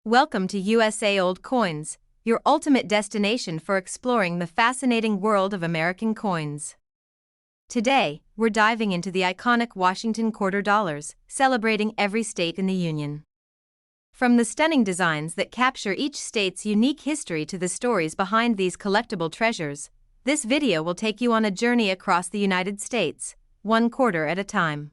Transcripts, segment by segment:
Welcome to USA Old Coins, your ultimate destination for exploring the fascinating world of American coins. Today, we're diving into the iconic Washington quarter dollars, celebrating every state in the Union. From the stunning designs that capture each state's unique history to the stories behind these collectible treasures, this video will take you on a journey across the United States, one quarter at a time.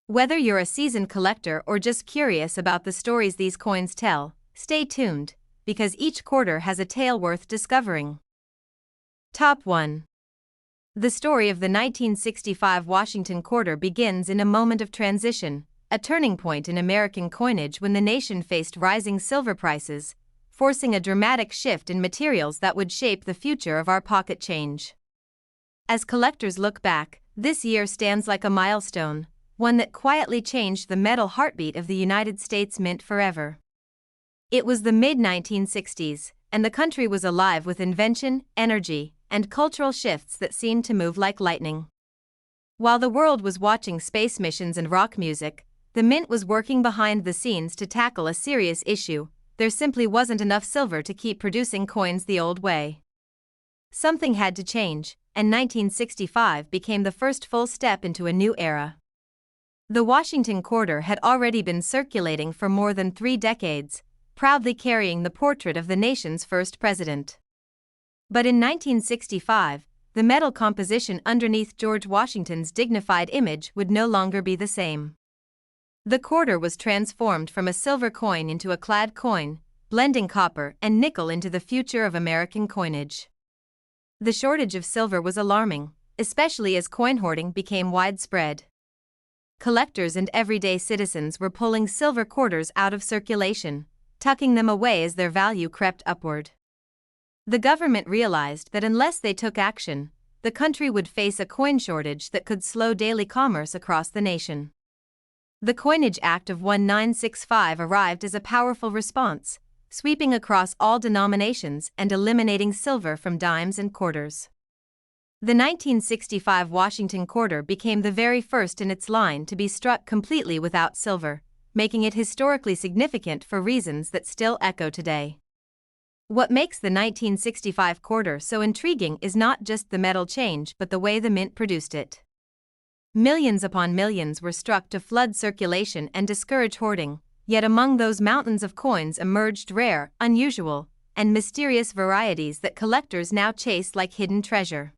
Whether you're a seasoned collector or just curious about the stories these coins tell, stay tuned, because each quarter has a tale worth discovering. Top 1. The story of the 1965 Washington quarter begins in a moment of transition, a turning point in American coinage when the nation faced rising silver prices, forcing a dramatic shift in materials that would shape the future of our pocket change. As collectors look back, this year stands like a milestone, one that quietly changed the metal heartbeat of the United States Mint forever. It was the mid-1960s, and the country was alive with invention, energy, and cultural shifts that seemed to move like lightning. While the world was watching space missions and rock music, the Mint was working behind the scenes to tackle a serious issue: there simply wasn't enough silver to keep producing coins the old way. Something had to change, and 1965 became the first full step into a new era. The Washington quarter had already been circulating for more than 3 decades, proudly carrying the portrait of the nation's first president. But in 1965, the metal composition underneath George Washington's dignified image would no longer be the same. The quarter was transformed from a silver coin into a clad coin, blending copper and nickel into the future of American coinage. The shortage of silver was alarming, especially as coin hoarding became widespread. Collectors and everyday citizens were pulling silver quarters out of circulation, tucking them away as their value crept upward. The government realized that unless they took action, the country would face a coin shortage that could slow daily commerce across the nation. The Coinage Act of 1965 arrived as a powerful response, sweeping across all denominations and eliminating silver from dimes and quarters. The 1965 Washington quarter became the very first in its line to be struck completely without silver, making it historically significant for reasons that still echo today. What makes the 1965 quarter so intriguing is not just the metal change but the way the Mint produced it. Millions upon millions were struck to flood circulation and discourage hoarding, yet among those mountains of coins emerged rare, unusual, and mysterious varieties that collectors now chase like hidden treasure.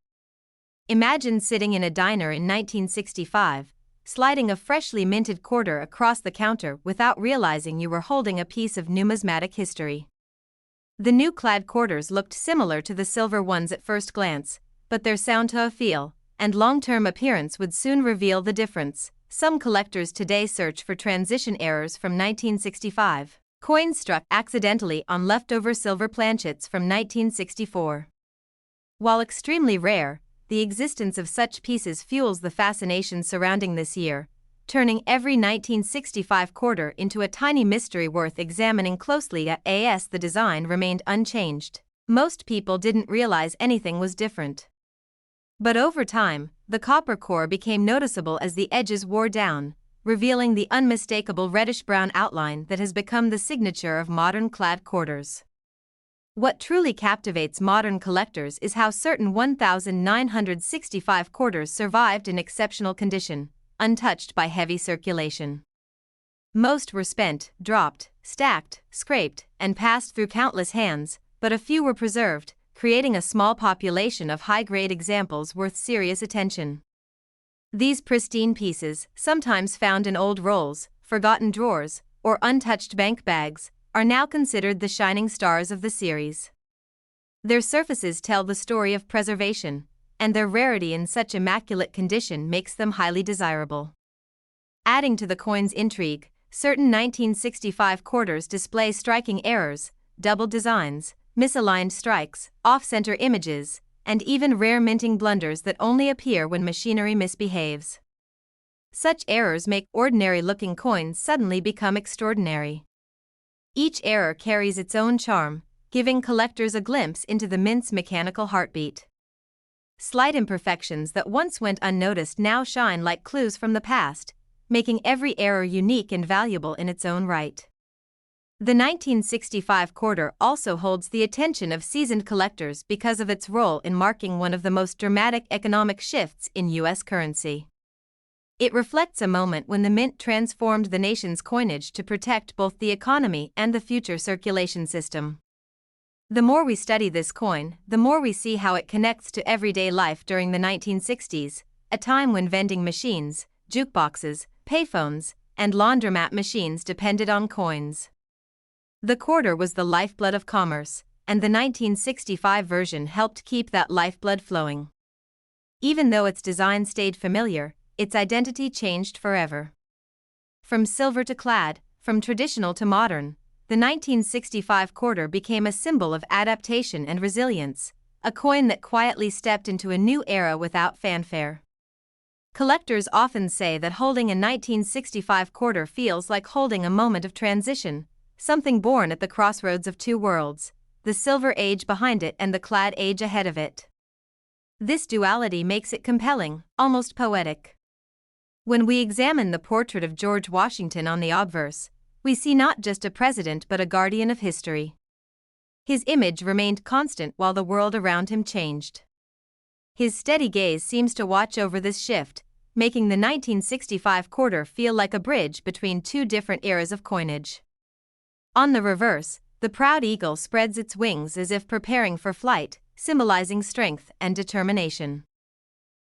Imagine sitting in a diner in 1965, sliding a freshly minted quarter across the counter without realizing you were holding a piece of numismatic history. The new clad quarters looked similar to the silver ones at first glance, but their sound to feel and long-term appearance would soon reveal the difference. Some collectors today search for transition errors from 1965, coins struck accidentally on leftover silver planchets from 1964. While extremely rare, the existence of such pieces fuels the fascination surrounding this year, turning every 1965 quarter into a tiny mystery worth examining closely. As the design remained unchanged, most people didn't realize anything was different. But over time, the copper core became noticeable as the edges wore down, revealing the unmistakable reddish-brown outline that has become the signature of modern clad quarters. What truly captivates modern collectors is how certain 1965 quarters survived in exceptional condition, untouched by heavy circulation. Most were spent, dropped, stacked, scraped, and passed through countless hands, but a few were preserved, creating a small population of high-grade examples worth serious attention. These pristine pieces, sometimes found in old rolls, forgotten drawers, or untouched bank bags, are now considered the shining stars of the series. Their surfaces tell the story of preservation, and their rarity in such immaculate condition makes them highly desirable. Adding to the coin's intrigue, certain 1965 quarters display striking errors, double designs, misaligned strikes, off-center images, and even rare minting blunders that only appear when machinery misbehaves. Such errors make ordinary-looking coins suddenly become extraordinary. Each error carries its own charm, giving collectors a glimpse into the Mint's mechanical heartbeat. Slight imperfections that once went unnoticed now shine like clues from the past, making every error unique and valuable in its own right. The 1965 quarter also holds the attention of seasoned collectors because of its role in marking one of the most dramatic economic shifts in U.S. currency. It reflects a moment when the mint transformed the nation's coinage to protect both the economy and the future circulation system. The more we study this coin, the more we see how it connects to everyday life during the 1960s, a time when vending machines, jukeboxes, payphones, and laundromat machines depended on coins. The quarter was the lifeblood of commerce, and the 1965 version helped keep that lifeblood flowing. Even though its design stayed familiar, its identity changed forever. From silver to clad, from traditional to modern, the 1965 quarter became a symbol of adaptation and resilience, a coin that quietly stepped into a new era without fanfare. Collectors often say that holding a 1965 quarter feels like holding a moment of transition, something born at the crossroads of two worlds, the silver age behind it and the clad age ahead of it. This duality makes it compelling, almost poetic. When we examine the portrait of George Washington on the obverse, we see not just a president but a guardian of history. His image remained constant while the world around him changed. His steady gaze seems to watch over this shift, making the 1965 quarter feel like a bridge between two different eras of coinage. On the reverse, the proud eagle spreads its wings as if preparing for flight, symbolizing strength and determination.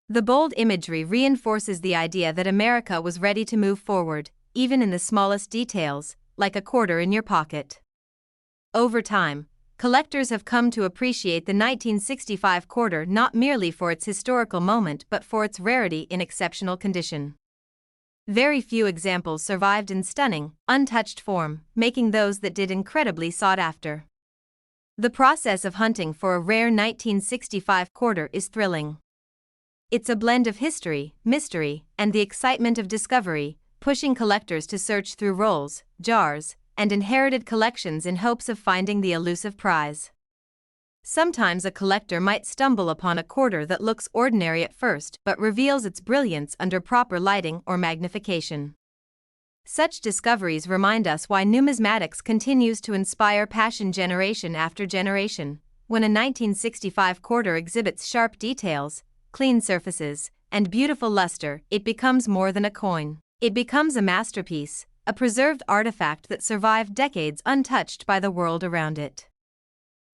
The bold imagery reinforces the idea that America was ready to move forward, even in the smallest details, like a quarter in your pocket. Over time, collectors have come to appreciate the 1965 quarter not merely for its historical moment but for its rarity in exceptional condition. Very few examples survived in stunning, untouched form, making those that did incredibly sought after. The process of hunting for a rare 1965 quarter is thrilling. It's a blend of history, mystery, and the excitement of discovery, pushing collectors to search through rolls, jars, and inherited collections in hopes of finding the elusive prize. Sometimes a collector might stumble upon a quarter that looks ordinary at first but reveals its brilliance under proper lighting or magnification. Such discoveries remind us why numismatics continues to inspire passion generation after generation. When a 1965 quarter exhibits sharp details, clean surfaces, and beautiful luster, it becomes more than a coin. It becomes a masterpiece, a preserved artifact that survived decades untouched by the world around it.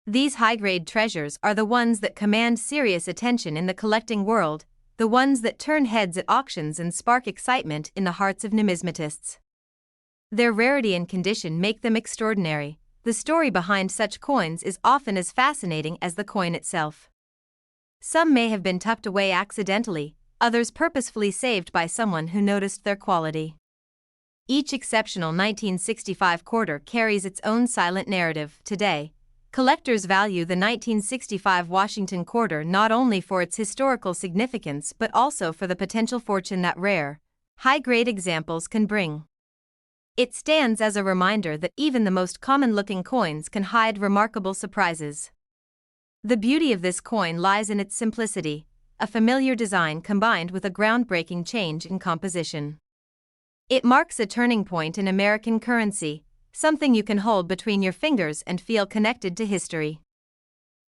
These high-grade treasures are the ones that command serious attention in the collecting world, the ones that turn heads at auctions and spark excitement in the hearts of numismatists. Their rarity and condition make them extraordinary. The story behind such coins is often as fascinating as the coin itself. Some may have been tucked away accidentally, others purposefully saved by someone who noticed their quality. Each exceptional 1965 quarter carries its own silent narrative. Today, collectors value the 1965 Washington quarter not only for its historical significance but also for the potential fortune that rare, high-grade examples can bring. It stands as a reminder that even the most common-looking coins can hide remarkable surprises. The beauty of this coin lies in its simplicity, a familiar design combined with a groundbreaking change in composition. It marks a turning point in American currency, something you can hold between your fingers and feel connected to history.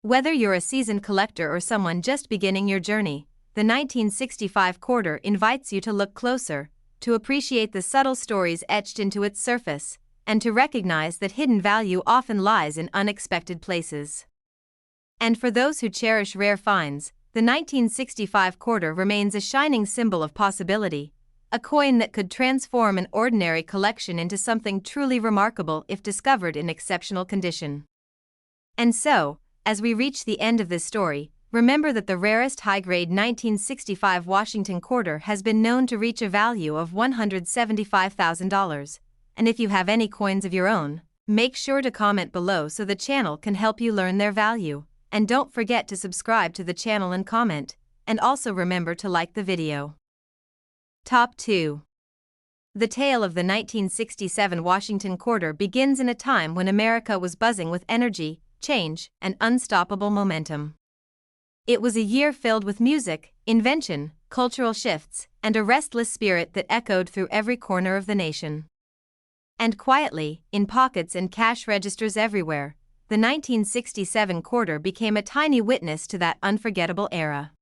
Whether you're a seasoned collector or someone just beginning your journey, the 1965 quarter invites you to look closer, to appreciate the subtle stories etched into its surface, and to recognize that hidden value often lies in unexpected places. And for those who cherish rare finds, the 1965 quarter remains a shining symbol of possibility, a coin that could transform an ordinary collection into something truly remarkable if discovered in exceptional condition. And so, as we reach the end of this story, remember that the rarest high-grade 1965 Washington quarter has been known to reach a value of $175,000. And if you have any coins of your own, make sure to comment below so the channel can help you learn their value. And don't forget to subscribe to the channel and comment, and also remember to like the video. Top 2. The tale of the 1967 Washington quarter begins in a time when America was buzzing with energy, change, and unstoppable momentum. It was a year filled with music, invention, cultural shifts, and a restless spirit that echoed through every corner of the nation. And quietly, in pockets and cash registers everywhere, the 1967 quarter became a tiny witness to that unforgettable era.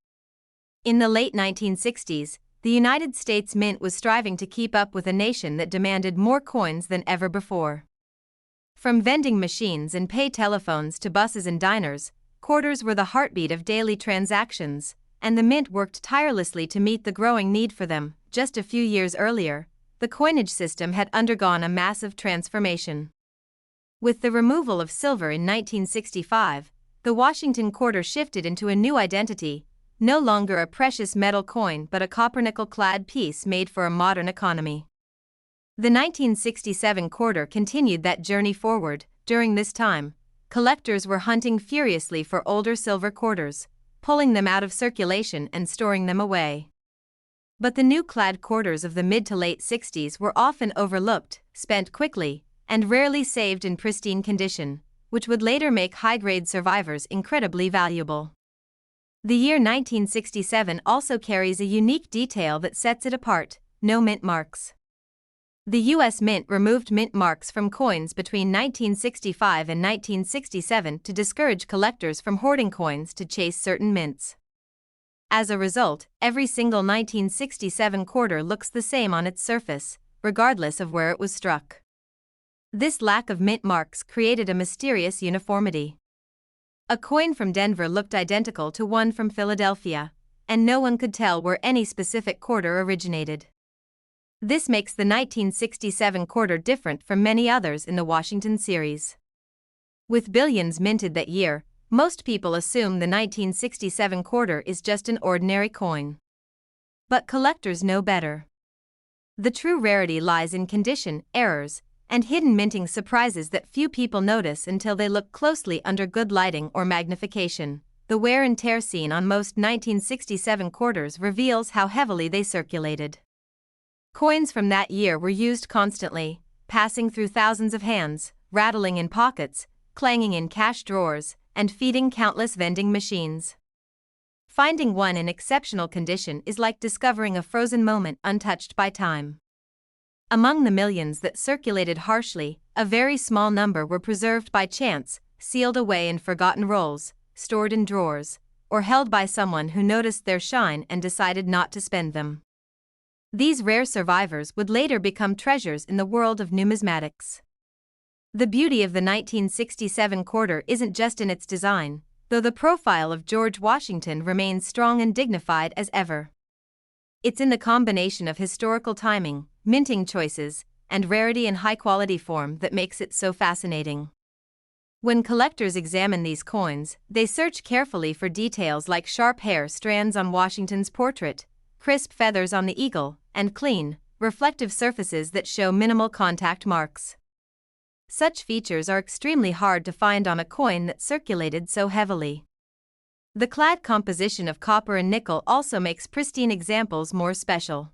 In the late 1960s, the United States Mint was striving to keep up with a nation that demanded more coins than ever before. From vending machines and pay telephones to buses and diners, quarters were the heartbeat of daily transactions, and the Mint worked tirelessly to meet the growing need for them. Just a few years earlier, the coinage system had undergone a massive transformation. With the removal of silver in 1965, the Washington quarter shifted into a new identity, no longer a precious metal coin but a copper-nickel-clad piece made for a modern economy. The 1967 quarter continued that journey forward. During this time, collectors were hunting furiously for older silver quarters, pulling them out of circulation and storing them away. But the new clad quarters of the mid to late 60s were often overlooked, spent quickly, and rarely saved in pristine condition, which would later make high-grade survivors incredibly valuable. The year 1967 also carries a unique detail that sets it apart: no mint marks. The U.S. Mint removed mint marks from coins between 1965 and 1967 to discourage collectors from hoarding coins to chase certain mints. As a result, every single 1967 quarter looks the same on its surface, regardless of where it was struck. This lack of mint marks created a mysterious uniformity. A coin from Denver looked identical to one from Philadelphia, and no one could tell where any specific quarter originated. This makes the 1967 quarter different from many others in the Washington series. With billions minted that year, most people assume the 1967 quarter is just an ordinary coin. But collectors know better. The true rarity lies in condition, errors, and hidden minting surprises that few people notice until they look closely under good lighting or magnification. The wear and tear seen on most 1967 quarters reveals how heavily they circulated. Coins from that year were used constantly, passing through thousands of hands, rattling in pockets, clanging in cash drawers, and feeding countless vending machines. Finding one in exceptional condition is like discovering a frozen moment untouched by time. Among the millions that circulated harshly, a very small number were preserved by chance, sealed away in forgotten rolls, stored in drawers, or held by someone who noticed their shine and decided not to spend them. These rare survivors would later become treasures in the world of numismatics. The beauty of the 1967 quarter isn't just in its design, though the profile of George Washington remains strong and dignified as ever. It's in the combination of historical timing, minting choices, and rarity and high-quality form that makes it so fascinating. When collectors examine these coins, they search carefully for details like sharp hair strands on Washington's portrait, crisp feathers on the eagle, and clean, reflective surfaces that show minimal contact marks. Such features are extremely hard to find on a coin that circulated so heavily. The clad composition of copper and nickel also makes pristine examples more special.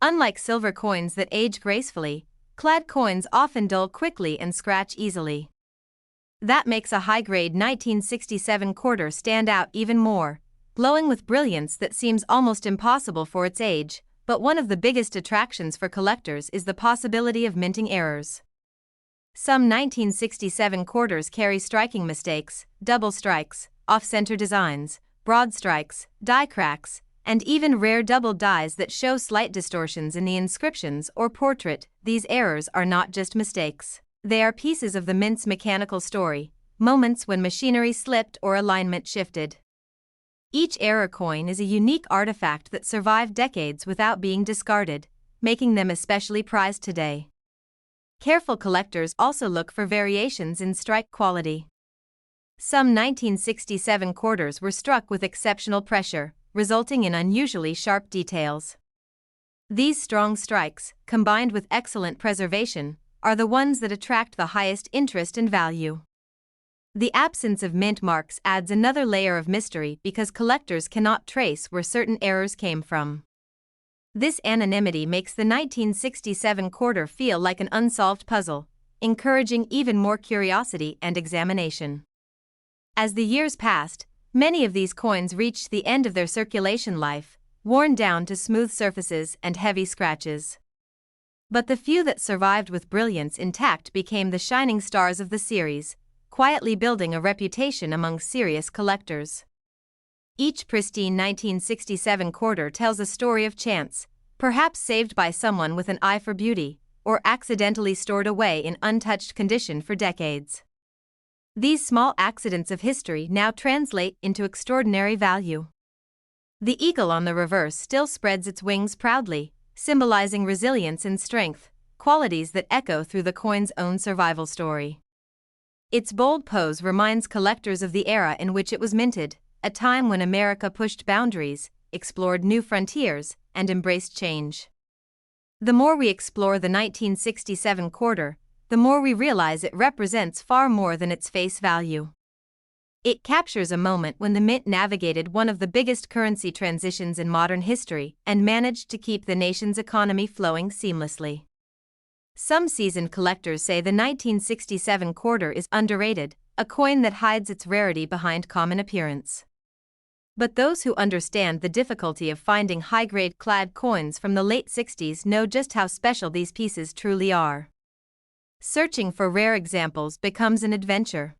Unlike silver coins that age gracefully, clad coins often dull quickly and scratch easily. That makes a high-grade 1967 quarter stand out even more, glowing with brilliance that seems almost impossible for its age. But one of the biggest attractions for collectors is the possibility of minting errors. Some 1967 quarters carry striking mistakes, double strikes, off-center designs, broad strikes, die cracks, and even rare double dies that show slight distortions in the inscriptions or portrait. These errors are not just mistakes. They are pieces of the mint's mechanical story, moments when machinery slipped or alignment shifted. Each error coin is a unique artifact that survived decades without being discarded, making them especially prized today. Careful collectors also look for variations in strike quality. Some 1967 quarters were struck with exceptional pressure, resulting in unusually sharp details. These strong strikes, combined with excellent preservation, are the ones that attract the highest interest and value. The absence of mint marks adds another layer of mystery because collectors cannot trace where certain errors came from. This anonymity makes the 1967 quarter feel like an unsolved puzzle, encouraging even more curiosity and examination. As the years passed, many of these coins reached the end of their circulation life, worn down to smooth surfaces and heavy scratches. But the few that survived with brilliance intact became the shining stars of the series, quietly building a reputation among serious collectors. Each pristine 1967 quarter tells a story of chance, perhaps saved by someone with an eye for beauty, or accidentally stored away in untouched condition for decades. These small accidents of history now translate into extraordinary value. The eagle on the reverse still spreads its wings proudly, symbolizing resilience and strength, qualities that echo through the coin's own survival story. Its bold pose reminds collectors of the era in which it was minted, a time when America pushed boundaries, explored new frontiers, and embraced change. The more we explore the 1967 quarter, the more we realize it represents far more than its face value. It captures a moment when the mint navigated one of the biggest currency transitions in modern history and managed to keep the nation's economy flowing seamlessly. Some seasoned collectors say the 1967 quarter is underrated, a coin that hides its rarity behind common appearance. But those who understand the difficulty of finding high-grade clad coins from the late 60s know just how special these pieces truly are. Searching for rare examples becomes an adventure.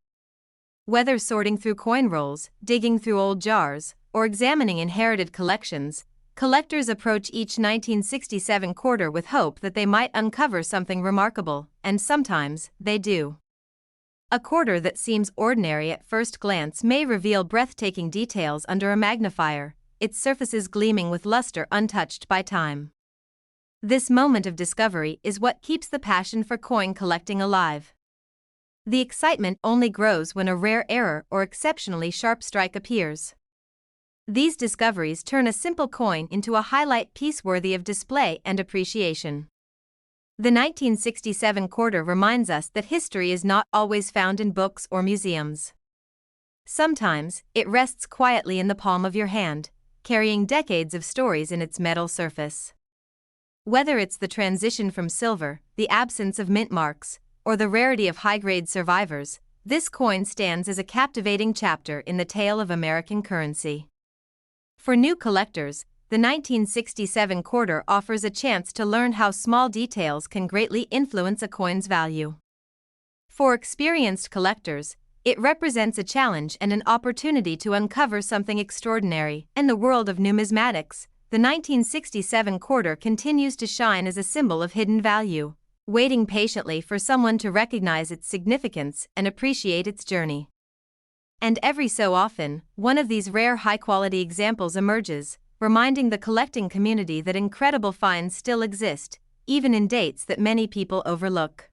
Whether sorting through coin rolls, digging through old jars, or examining inherited collections, collectors approach each 1967 quarter with hope that they might uncover something remarkable, and sometimes they do. A quarter that seems ordinary at first glance may reveal breathtaking details under a magnifier, its surfaces gleaming with luster untouched by time. This moment of discovery is what keeps the passion for coin collecting alive. The excitement only grows when a rare error or exceptionally sharp strike appears. These discoveries turn a simple coin into a highlight piece worthy of display and appreciation. The 1967 quarter reminds us that history is not always found in books or museums. Sometimes, it rests quietly in the palm of your hand, carrying decades of stories in its metal surface. Whether it's the transition from silver, the absence of mint marks, or the rarity of high-grade survivors, this coin stands as a captivating chapter in the tale of American currency. For new collectors, the 1967 quarter offers a chance to learn how small details can greatly influence a coin's value. For experienced collectors, it represents a challenge and an opportunity to uncover something extraordinary. In the world of numismatics, the 1967 quarter continues to shine as a symbol of hidden value, waiting patiently for someone to recognize its significance and appreciate its journey. And every so often, one of these rare high-quality examples emerges, reminding the collecting community that incredible finds still exist, even in dates that many people overlook.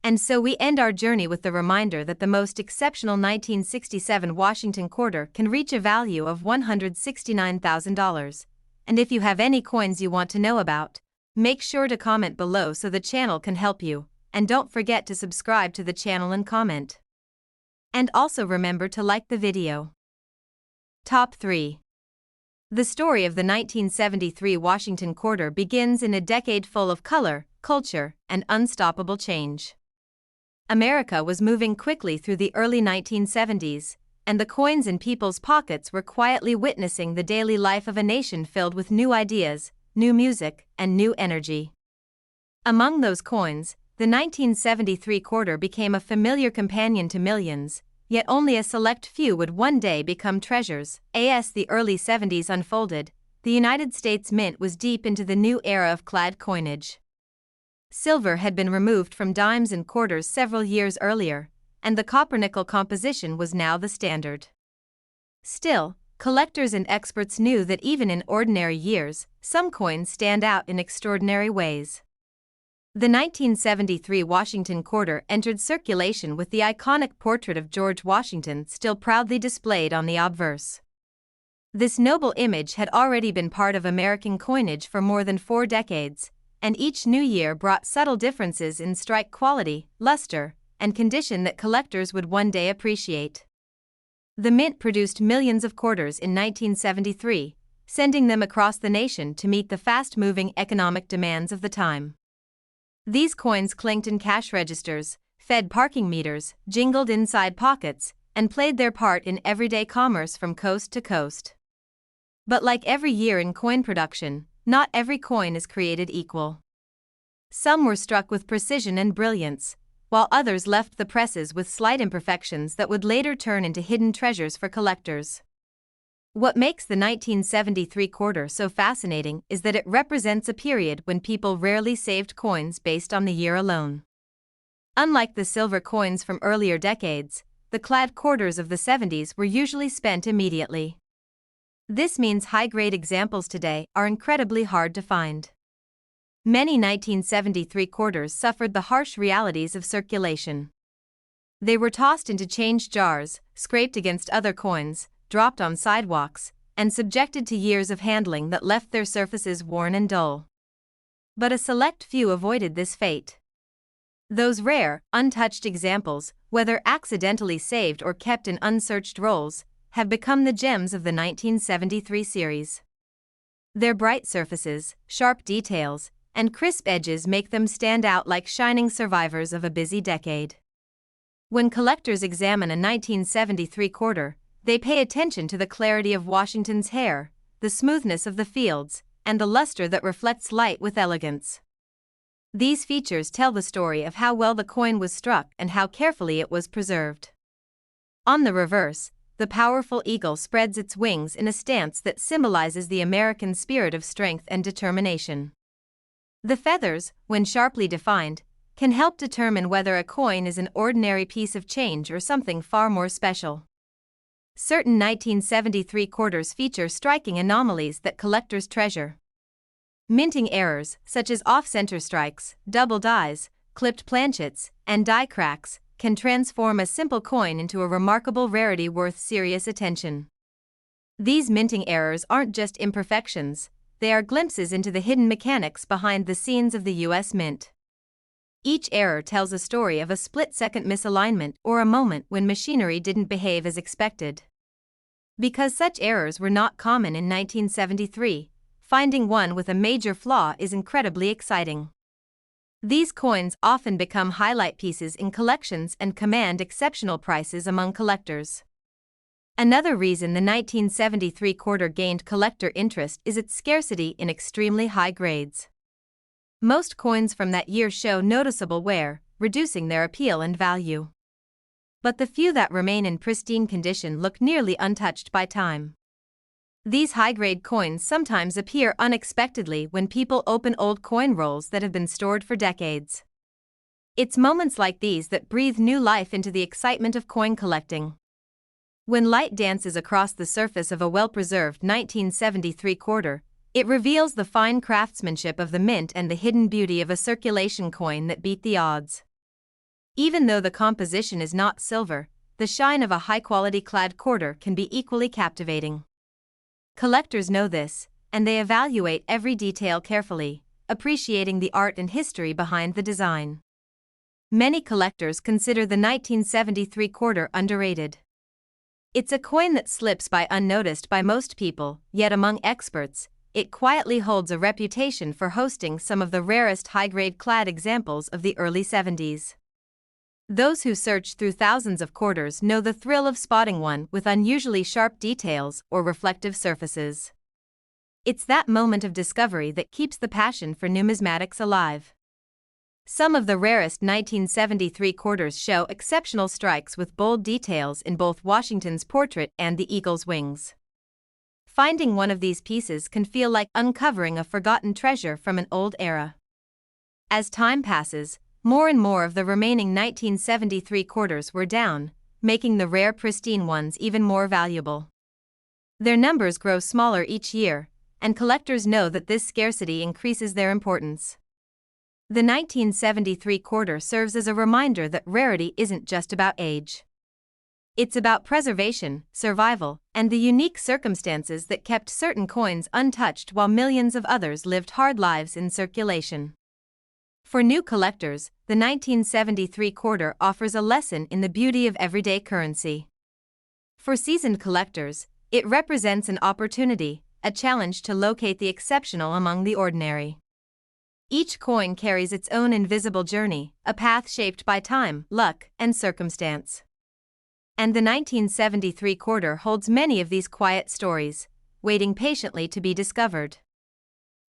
And so we end our journey with the reminder that the most exceptional 1967 Washington quarter can reach a value of $169,000. And if you have any coins you want to know about, make sure to comment below so the channel can help you, and don't forget to subscribe to the channel and comment. And also remember to like the video. Top 3. The story of the 1973 Washington quarter begins in a decade full of color, culture, and unstoppable change. America was moving quickly through the early 1970s, and the coins in people's pockets were quietly witnessing the daily life of a nation filled with new ideas, new music, and new energy. Among those coins, the 1973 quarter became a familiar companion to millions, yet only a select few would one day become treasures. As the early 70s unfolded, the United States Mint was deep into the new era of clad coinage. Silver had been removed from dimes and quarters several years earlier, and the copper-nickel composition was now the standard. Still, collectors and experts knew that even in ordinary years, some coins stand out in extraordinary ways. The 1973 Washington quarter entered circulation with the iconic portrait of George Washington still proudly displayed on the obverse. This noble image had already been part of American coinage for more than 4 decades, and each new year brought subtle differences in strike quality, luster, and condition that collectors would one day appreciate. The mint produced millions of quarters in 1973, sending them across the nation to meet the fast-moving economic demands of the time. These coins clinked in cash registers, fed parking meters, jingled inside pockets, and played their part in everyday commerce from coast to coast. But like every year in coin production, not every coin is created equal. Some were struck with precision and brilliance, while others left the presses with slight imperfections that would later turn into hidden treasures for collectors. What makes the 1973 quarter so fascinating is that it represents a period when people rarely saved coins based on the year alone. Unlike the silver coins from earlier decades, the clad quarters of the 70s were usually spent immediately. This means high-grade examples today are incredibly hard to find. Many 1973 quarters suffered the harsh realities of circulation. They were tossed into change jars, scraped against other coins, dropped on sidewalks, and subjected to years of handling that left their surfaces worn and dull. But a select few avoided this fate. Those rare, untouched examples, whether accidentally saved or kept in unsearched rolls, have become the gems of the 1973 series. Their bright surfaces, sharp details, and crisp edges make them stand out like shining survivors of a busy decade. When collectors examine a 1973 quarter, they pay attention to the clarity of Washington's hair, the smoothness of the fields, and the luster that reflects light with elegance. These features tell the story of how well the coin was struck and how carefully it was preserved. On the reverse, the powerful eagle spreads its wings in a stance that symbolizes the American spirit of strength and determination. The feathers, when sharply defined, can help determine whether a coin is an ordinary piece of change or something far more special. Certain 1973 quarters feature striking anomalies that collectors treasure. Minting errors, such as off-center strikes, double dies, clipped planchets, and die cracks, can transform a simple coin into a remarkable rarity worth serious attention. These minting errors aren't just imperfections, they are glimpses into the hidden mechanics behind the scenes of the U.S. Mint. Each error tells a story of a split-second misalignment or a moment when machinery didn't behave as expected. Because such errors were not common in 1973, finding one with a major flaw is incredibly exciting. These coins often become highlight pieces in collections and command exceptional prices among collectors. Another reason the 1973 quarter gained collector interest is its scarcity in extremely high grades. Most coins from that year show noticeable wear, reducing their appeal and value. But the few that remain in pristine condition look nearly untouched by time. These high-grade coins sometimes appear unexpectedly when people open old coin rolls that have been stored for decades. It's moments like these that breathe new life into the excitement of coin collecting. When light dances across the surface of a well-preserved 1973 quarter, it reveals the fine craftsmanship of the mint and the hidden beauty of a circulation coin that beat the odds. Even though the composition is not silver, the shine of a high-quality clad quarter can be equally captivating. Collectors know this, and they evaluate every detail carefully, appreciating the art and history behind the design. Many collectors consider the 1973 quarter underrated. It's a coin that slips by unnoticed by most people, yet among experts, it quietly holds a reputation for hosting some of the rarest high-grade clad examples of the early 70s. Those who search through thousands of quarters know the thrill of spotting one with unusually sharp details or reflective surfaces. It's that moment of discovery that keeps the passion for numismatics alive. Some of the rarest 1973 quarters show exceptional strikes with bold details in both Washington's portrait and the eagle's wings. Finding one of these pieces can feel like uncovering a forgotten treasure from an old era. As time passes, more and more of the remaining 1973 quarters were down, making the rare pristine ones even more valuable. Their numbers grow smaller each year, and collectors know that this scarcity increases their importance. The 1973 quarter serves as a reminder that rarity isn't just about age. It's about preservation, survival, and the unique circumstances that kept certain coins untouched while millions of others lived hard lives in circulation. For new collectors, the 1973 quarter offers a lesson in the beauty of everyday currency. For seasoned collectors, it represents an opportunity, a challenge to locate the exceptional among the ordinary. Each coin carries its own invisible journey, a path shaped by time, luck, and circumstance. And the 1973 quarter holds many of these quiet stories, waiting patiently to be discovered.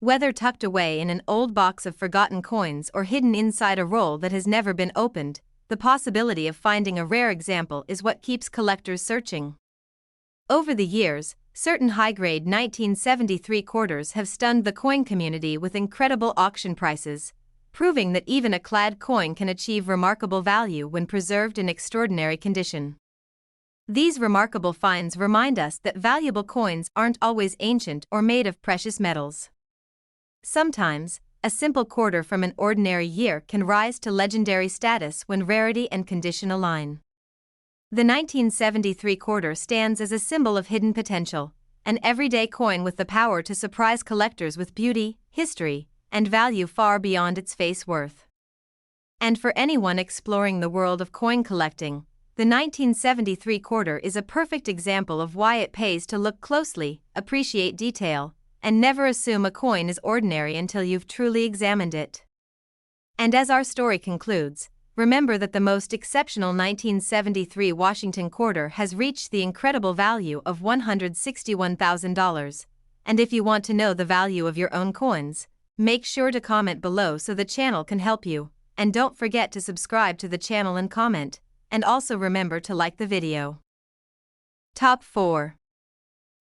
Whether tucked away in an old box of forgotten coins or hidden inside a roll that has never been opened, the possibility of finding a rare example is what keeps collectors searching. Over the years, certain high-grade 1973 quarters have stunned the coin community with incredible auction prices, proving that even a clad coin can achieve remarkable value when preserved in extraordinary condition. These remarkable finds remind us that valuable coins aren't always ancient or made of precious metals. Sometimes, a simple quarter from an ordinary year can rise to legendary status when rarity and condition align. The 1973 quarter stands as a symbol of hidden potential, an everyday coin with the power to surprise collectors with beauty, history, and value far beyond its face worth. And for anyone exploring the world of coin collecting, the 1973 quarter is a perfect example of why it pays to look closely, appreciate detail, and never assume a coin is ordinary until you've truly examined it. And as our story concludes, remember that the most exceptional 1973 Washington quarter has reached the incredible value of $161,000. And if you want to know the value of your own coins, make sure to comment below so the channel can help you, and don't forget to subscribe to the channel and comment, and also remember to like the video. Top 4.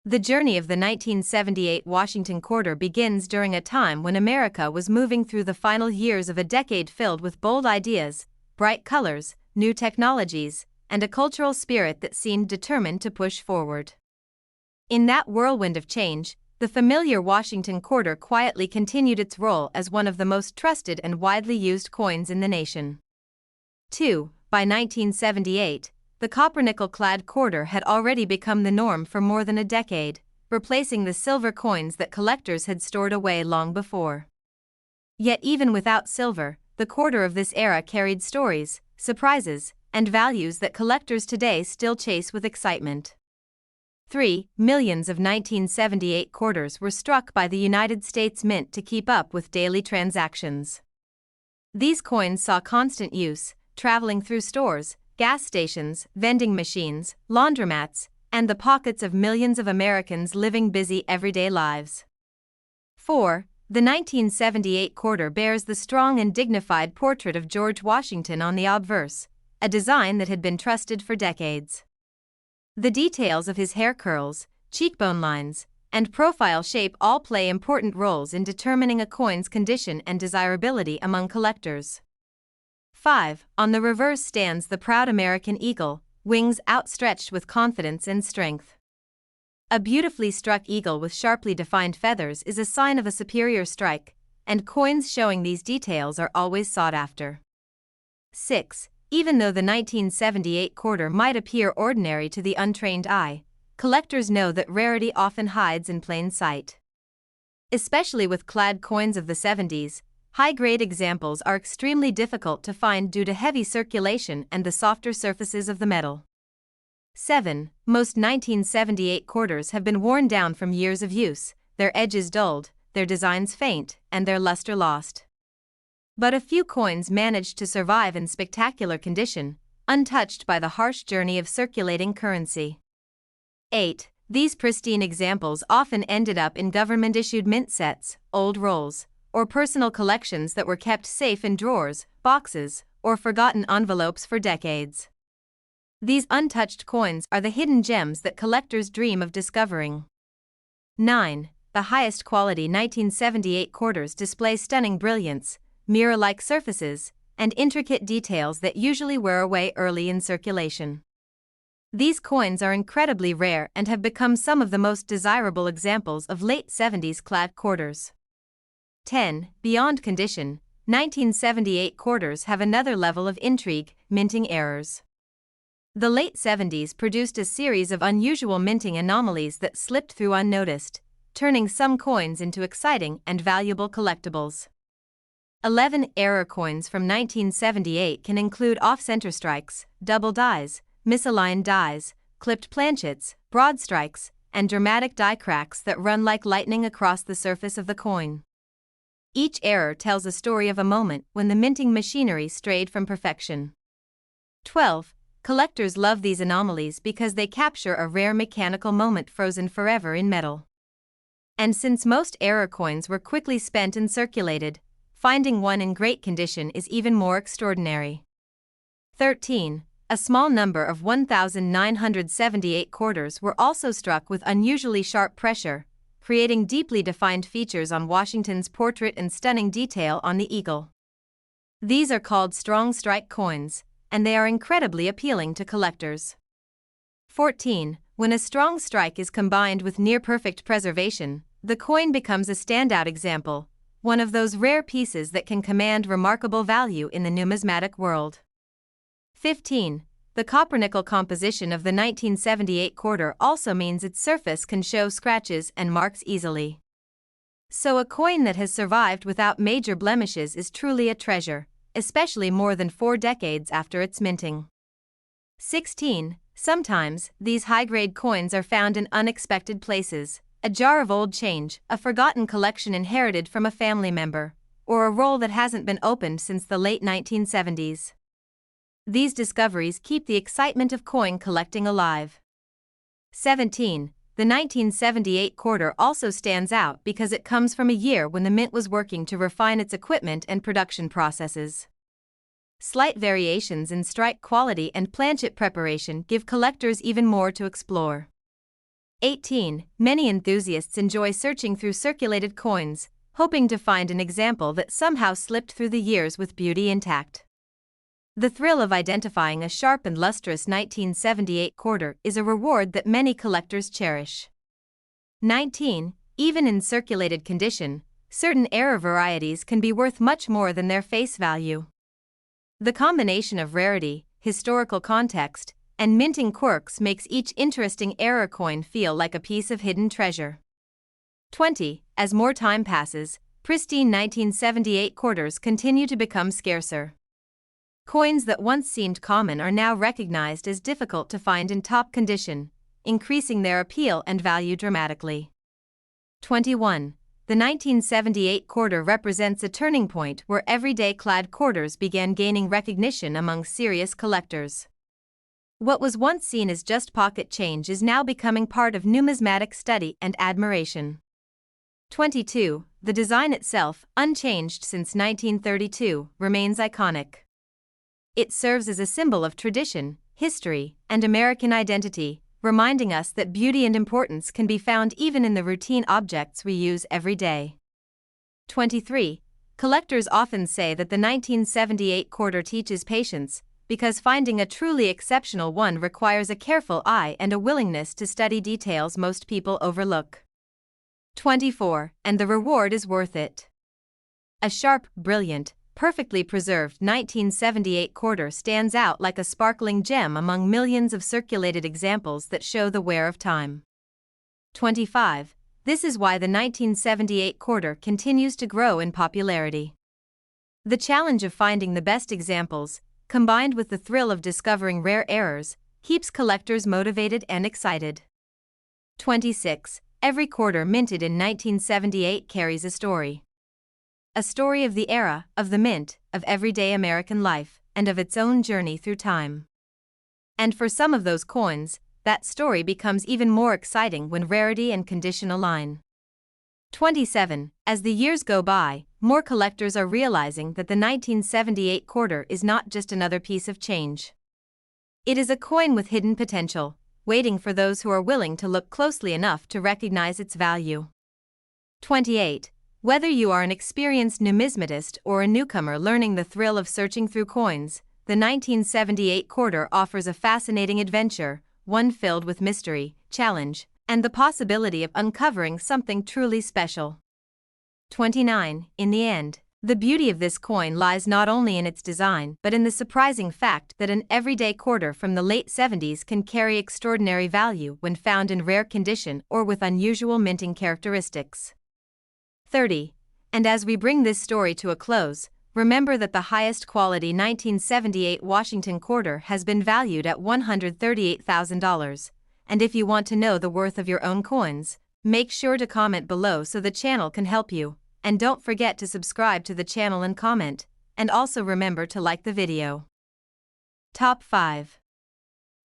The journey of the 1978 Washington quarter begins during a time when America was moving through the final years of a decade filled with bold ideas, bright colors, new technologies, and a cultural spirit that seemed determined to push forward. In that whirlwind of change, the familiar Washington quarter quietly continued its role as one of the most trusted and widely used coins in the nation. 2. By 1978, the copper-nickel-clad quarter had already become the norm for more than a decade, replacing the silver coins that collectors had stored away long before. Yet even without silver, the quarter of this era carried stories, surprises, and values that collectors today still chase with excitement. 3. Millions of 1978 quarters were struck by the United States Mint to keep up with daily transactions. These coins saw constant use, traveling through stores, gas stations, vending machines, laundromats, and the pockets of millions of Americans living busy everyday lives. 4. The 1978 quarter bears the strong and dignified portrait of George Washington on the obverse, a design that had been trusted for decades. The details of his hair curls, cheekbone lines, and profile shape all play important roles in determining a coin's condition and desirability among collectors. 5. On the reverse stands the proud American eagle, wings outstretched with confidence and strength. A beautifully struck eagle with sharply defined feathers is a sign of a superior strike, and coins showing these details are always sought after. 6. Even though the 1978 quarter might appear ordinary to the untrained eye, collectors know that rarity often hides in plain sight. Especially with clad coins of the 70s, high-grade examples are extremely difficult to find due to heavy circulation and the softer surfaces of the metal. 7. Most 1978 quarters have been worn down from years of use, their edges dulled, their designs faint, and their luster lost. But a few coins managed to survive in spectacular condition, untouched by the harsh journey of circulating currency. 8. These pristine examples often ended up in government-issued mint sets, old rolls, or personal collections that were kept safe in drawers, boxes, or forgotten envelopes for decades. These untouched coins are the hidden gems that collectors dream of discovering. 9. The highest quality 1978 quarters display stunning brilliance, mirror-like surfaces, and intricate details that usually wear away early in circulation. These coins are incredibly rare and have become some of the most desirable examples of late 70s clad quarters. 10. Beyond condition, 1978 quarters have another level of intrigue: minting errors. The late 70s produced a series of unusual minting anomalies that slipped through unnoticed, turning some coins into exciting and valuable collectibles. 11 error coins from 1978 can include off-center strikes, double dies, misaligned dies, clipped planchets, broad strikes, and dramatic die cracks that run like lightning across the surface of the coin. Each error tells a story of a moment when the minting machinery strayed from perfection. 12. Collectors love these anomalies because they capture a rare mechanical moment frozen forever in metal. And since most error coins were quickly spent and circulated, finding one in great condition is even more extraordinary. 13. A small number of 1,978 quarters were also struck with unusually sharp pressure, creating deeply defined features on Washington's portrait and stunning detail on the eagle. These are called strong strike coins, and they are incredibly appealing to collectors. 14. When a strong strike is combined with near-perfect preservation, the coin becomes a standout example, one of those rare pieces that can command remarkable value in the numismatic world. 15. The copper-nickel composition of the 1978 quarter also means its surface can show scratches and marks easily. So a coin that has survived without major blemishes is truly a treasure, especially more than 4 decades after its minting. 16. Sometimes, these high-grade coins are found in unexpected places: a jar of old change, a forgotten collection inherited from a family member, or a roll that hasn't been opened since the late 1970s. These discoveries keep the excitement of coin collecting alive. 17. The 1978 quarter also stands out because it comes from a year when the mint was working to refine its equipment and production processes. Slight variations in strike quality and planchet preparation give collectors even more to explore. 18. Many enthusiasts enjoy searching through circulated coins, hoping to find an example that somehow slipped through the years with beauty intact. The thrill of identifying a sharp and lustrous 1978 quarter is a reward that many collectors cherish. 19. Even in circulated condition, certain error varieties can be worth much more than their face value. The combination of rarity, historical context, and minting quirks makes each interesting error coin feel like a piece of hidden treasure. 20. As more time passes, pristine 1978 quarters continue to become scarcer. Coins that once seemed common are now recognized as difficult to find in top condition, increasing their appeal and value dramatically. 21. The 1978 quarter represents a turning point where everyday clad quarters began gaining recognition among serious collectors. What was once seen as just pocket change is now becoming part of numismatic study and admiration. 22. The design itself, unchanged since 1932, remains iconic. It serves as a symbol of tradition, history, and American identity, reminding us that beauty and importance can be found even in the routine objects we use every day. 23. Collectors often say that the 1978 quarter teaches patience, because finding a truly exceptional one requires a careful eye and a willingness to study details most people overlook. 24. And the reward is worth it. A sharp, brilliant, perfectly preserved 1978 quarter stands out like a sparkling gem among millions of circulated examples that show the wear of time. 25. This is why the 1978 quarter continues to grow in popularity. The challenge of finding the best examples, combined with the thrill of discovering rare errors, keeps collectors motivated and excited. 26. Every quarter minted in 1978 carries a story. A story of the era, of the mint, of everyday American life, and of its own journey through time. And for some of those coins, that story becomes even more exciting when rarity and condition align. 27. As the years go by, more collectors are realizing that the 1978 quarter is not just another piece of change. It is a coin with hidden potential, waiting for those who are willing to look closely enough to recognize its value. 28. Whether you are an experienced numismatist or a newcomer learning the thrill of searching through coins, the 1978 quarter offers a fascinating adventure, one filled with mystery, challenge, and the possibility of uncovering something truly special. 29. In the end, the beauty of this coin lies not only in its design but in the surprising fact that an everyday quarter from the late 70s can carry extraordinary value when found in rare condition or with unusual minting characteristics. 30. And as we bring this story to a close, remember that the highest quality 1978 Washington quarter has been valued at $138,000. And if you want to know the worth of your own coins, make sure to comment below so the channel can help you. And don't forget to subscribe to the channel and comment, and also remember to like the video. Top 5.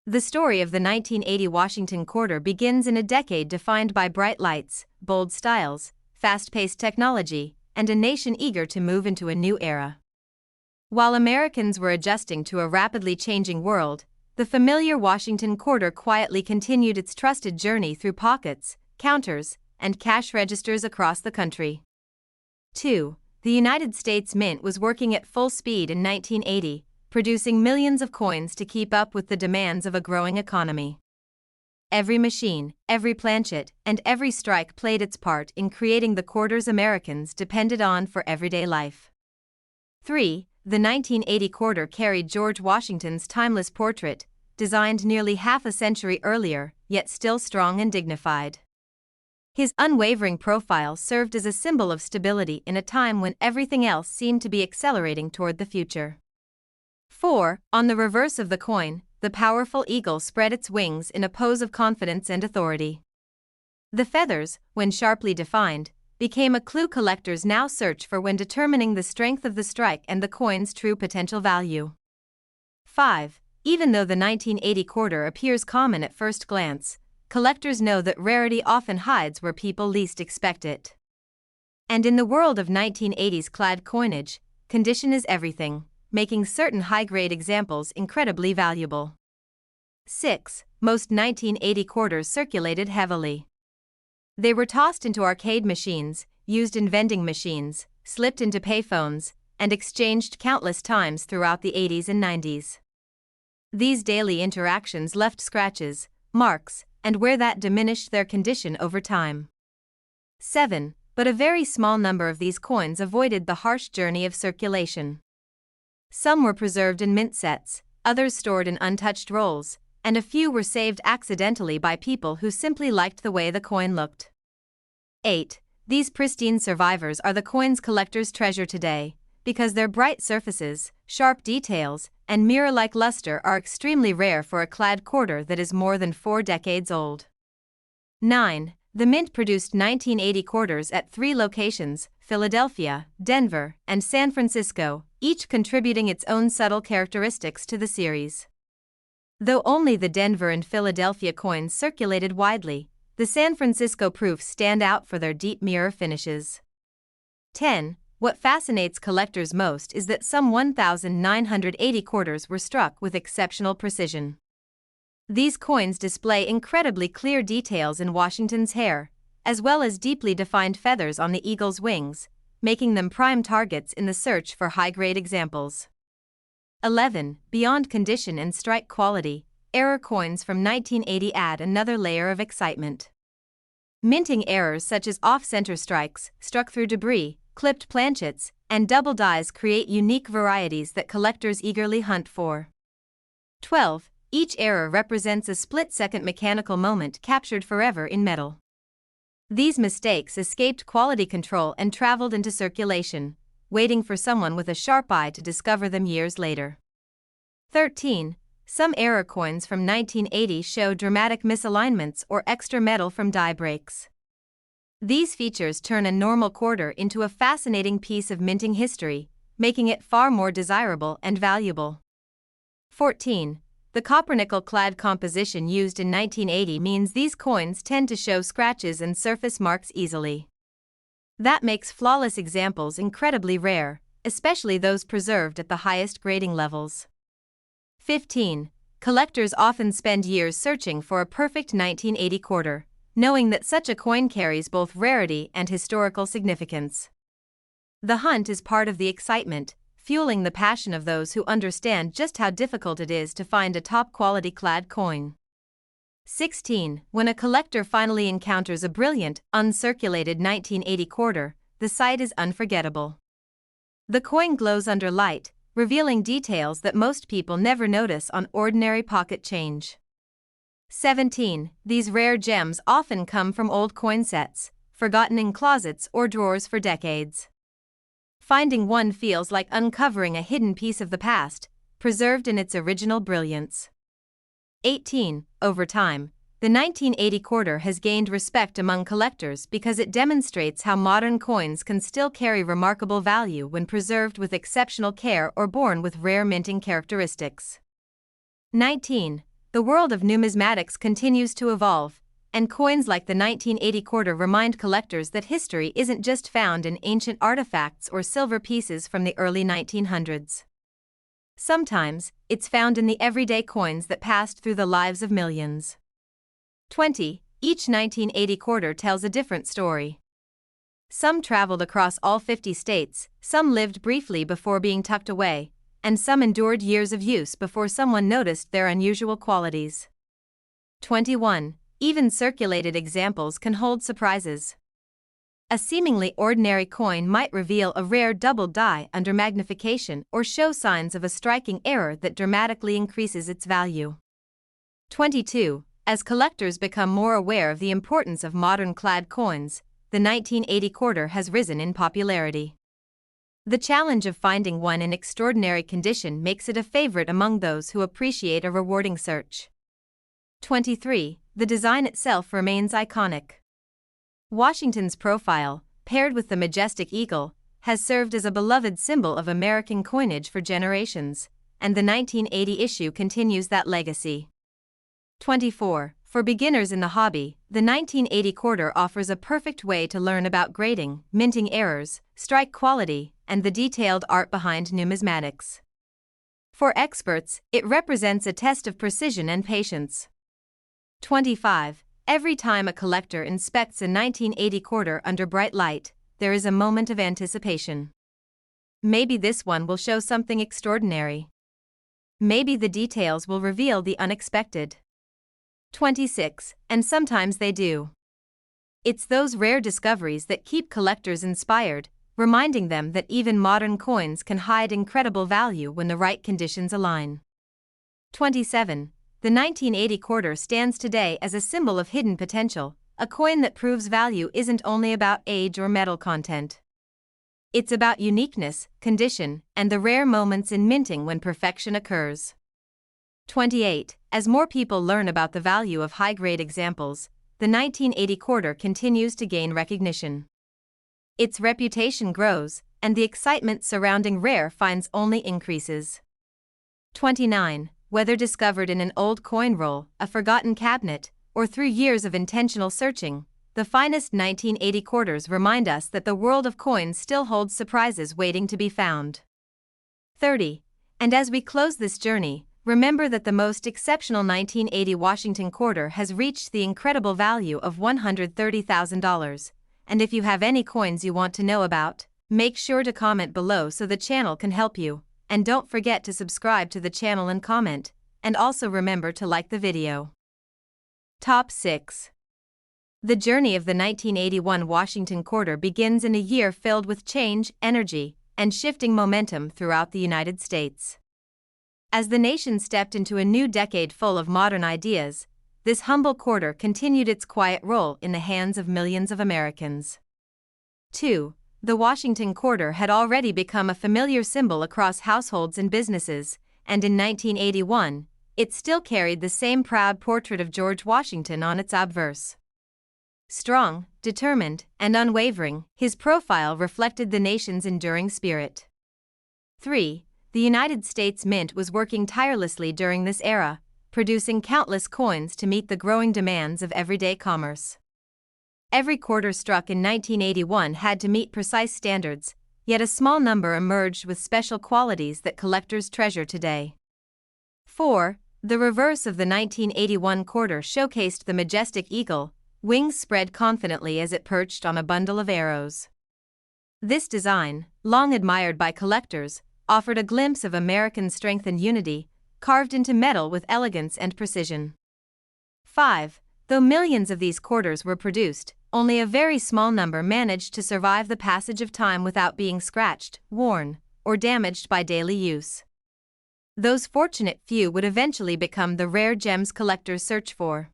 The story of the 1980 Washington quarter begins in a decade defined by bright lights, bold styles, fast-paced technology, and a nation eager to move into a new era. While Americans were adjusting to a rapidly changing world, the familiar Washington quarter quietly continued its trusted journey through pockets, counters, and cash registers across the country. 2. The United States Mint was working at full speed in 1980, producing millions of coins to keep up with the demands of a growing economy. Every machine, every planchet, and every strike played its part in creating the quarters Americans depended on for everyday life. 3. The 1980 quarter carried George Washington's timeless portrait, designed nearly half a century earlier, yet still strong and dignified. His unwavering profile served as a symbol of stability in a time when everything else seemed to be accelerating toward the future. 4. On the reverse of the coin, the powerful eagle spread its wings in a pose of confidence and authority. The feathers, when sharply defined, became a clue collectors now search for when determining the strength of the strike and the coin's true potential value. 5. Even though the 1980 quarter appears common at first glance, collectors know that rarity often hides where people least expect it. And in the world of 1980s clad coinage, condition is everything, making certain high-grade examples incredibly valuable. 6. Most 1980 quarters circulated heavily. They were tossed into arcade machines, used in vending machines, slipped into payphones, and exchanged countless times throughout the 80s and 90s. These daily interactions left scratches, marks, and where that diminished their condition over time. 7. But a very small number of these coins avoided the harsh journey of circulation. Some were preserved in mint sets, others stored in untouched rolls, and a few were saved accidentally by people who simply liked the way the coin looked. 8. These pristine survivors are the coins collectors treasure today, because their bright surfaces, sharp details, and mirror-like luster are extremely rare for a clad quarter that is more than 4 decades old. 9. The Mint produced 1980 quarters at 3 locations, Philadelphia, Denver, and San Francisco, each contributing its own subtle characteristics to the series. Though only the Denver and Philadelphia coins circulated widely, the San Francisco proofs stand out for their deep mirror finishes. 10. What fascinates collectors most is that some 1,980 quarters were struck with exceptional precision. These coins display incredibly clear details in Washington's hair, as well as deeply defined feathers on the eagle's wings, making them prime targets in the search for high-grade examples. 11. Beyond condition and strike quality, error coins from 1980 add another layer of excitement. Minting errors such as off-center strikes, struck through debris, clipped planchets, and double dies create unique varieties that collectors eagerly hunt for. 12. Each error represents a split-second mechanical moment captured forever in metal. These mistakes escaped quality control and traveled into circulation, waiting for someone with a sharp eye to discover them years later. 13. Some error coins from 1980 show dramatic misalignments or extra metal from die breaks. These features turn a normal quarter into a fascinating piece of minting history, making it far more desirable and valuable. 14. The copper-nickel-clad composition used in 1980 means these coins tend to show scratches and surface marks easily. That makes flawless examples incredibly rare, especially those preserved at the highest grading levels. 15. Collectors often spend years searching for a perfect 1980 quarter, knowing that such a coin carries both rarity and historical significance. The hunt is part of the excitement, fueling the passion of those who understand just how difficult it is to find a top-quality clad coin. 16. When a collector finally encounters a brilliant, uncirculated 1980 quarter, the sight is unforgettable. The coin glows under light, revealing details that most people never notice on ordinary pocket change. 17. These rare gems often come from old coin sets, forgotten in closets or drawers for decades. Finding one feels like uncovering a hidden piece of the past, preserved in its original brilliance. 18. Over time, the 1980 quarter has gained respect among collectors because it demonstrates how modern coins can still carry remarkable value when preserved with exceptional care or born with rare minting characteristics. 19. The world of numismatics continues to evolve, and coins like the 1980 quarter remind collectors that history isn't just found in ancient artifacts or silver pieces from the early 1900s. Sometimes, it's found in the everyday coins that passed through the lives of millions. 20. Each 1980 quarter tells a different story. Some traveled across all 50 states, some lived briefly before being tucked away, and some endured years of use before someone noticed their unusual qualities. 21. Even circulated examples can hold surprises. A seemingly ordinary coin might reveal a rare double die under magnification or show signs of a striking error that dramatically increases its value. 22. As collectors become more aware of the importance of modern clad coins, the 1980 quarter has risen in popularity. The challenge of finding one in extraordinary condition makes it a favorite among those who appreciate a rewarding search. 23. The design itself remains iconic. Washington's profile, paired with the majestic eagle, has served as a beloved symbol of American coinage for generations, and the 1980 issue continues that legacy. 24. For beginners in the hobby, the 1980 quarter offers a perfect way to learn about grading, minting errors, strike quality, and the detailed art behind numismatics. For experts, it represents a test of precision and patience. 25. Every time a collector inspects a 1980 quarter under bright light, there is a moment of anticipation. Maybe this one will show something extraordinary. Maybe the details will reveal the unexpected. 26. And sometimes they do. It's those rare discoveries that keep collectors inspired, reminding them that even modern coins can hide incredible value when the right conditions align. 27. The 1980 quarter stands today as a symbol of hidden potential, a coin that proves value isn't only about age or metal content. It's about uniqueness, condition, and the rare moments in minting when perfection occurs. 28. As more people learn about the value of high-grade examples, the 1980 quarter continues to gain recognition. Its reputation grows, and the excitement surrounding rare finds only increases. 29. Whether discovered in an old coin roll, a forgotten cabinet, or through years of intentional searching, the finest 1980 quarters remind us that the world of coins still holds surprises waiting to be found. 30. And as we close this journey, remember that the most exceptional 1980 Washington quarter has reached the incredible value of $130,000, and if you have any coins you want to know about, make sure to comment below so the channel can help you, and don't forget to subscribe to the channel and comment, and also remember to like the video. Top 6. The journey of the 1981 Washington quarter begins in a year filled with change, energy, and shifting momentum throughout the United States. As the nation stepped into a new decade full of modern ideas, this humble quarter continued its quiet role in the hands of millions of Americans. 2. The Washington quarter had already become a familiar symbol across households and businesses, and in 1981, it still carried the same proud portrait of George Washington on its obverse. Strong, determined, and unwavering, his profile reflected the nation's enduring spirit. 3. The United States Mint was working tirelessly during this era, producing countless coins to meet the growing demands of everyday commerce. Every quarter struck in 1981 had to meet precise standards, yet a small number emerged with special qualities that collectors treasure today. 4. The reverse of the 1981 quarter showcased the majestic eagle, wings spread confidently as it perched on a bundle of arrows. This design, long admired by collectors, offered a glimpse of American strength and unity, carved into metal with elegance and precision. 5. Though millions of these quarters were produced, only a very small number managed to survive the passage of time without being scratched, worn, or damaged by daily use. Those fortunate few would eventually become the rare gems collectors search for.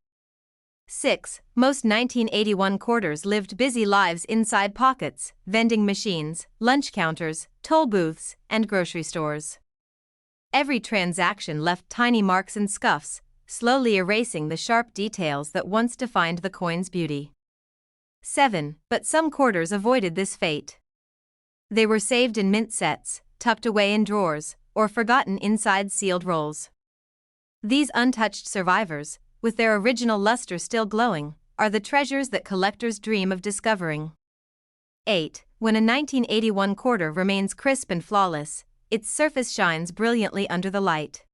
6. Most 1981 quarters lived busy lives inside pockets, vending machines, lunch counters, toll booths, and grocery stores. Every transaction left tiny marks and scuffs, slowly erasing the sharp details that once defined the coin's beauty. 7. But some quarters avoided this fate. They were saved in mint sets, tucked away in drawers, or forgotten inside sealed rolls. These untouched survivors, with their original luster still glowing, are the treasures that collectors dream of discovering. 8. When a 1981 quarter remains crisp and flawless, its surface shines brilliantly under the light.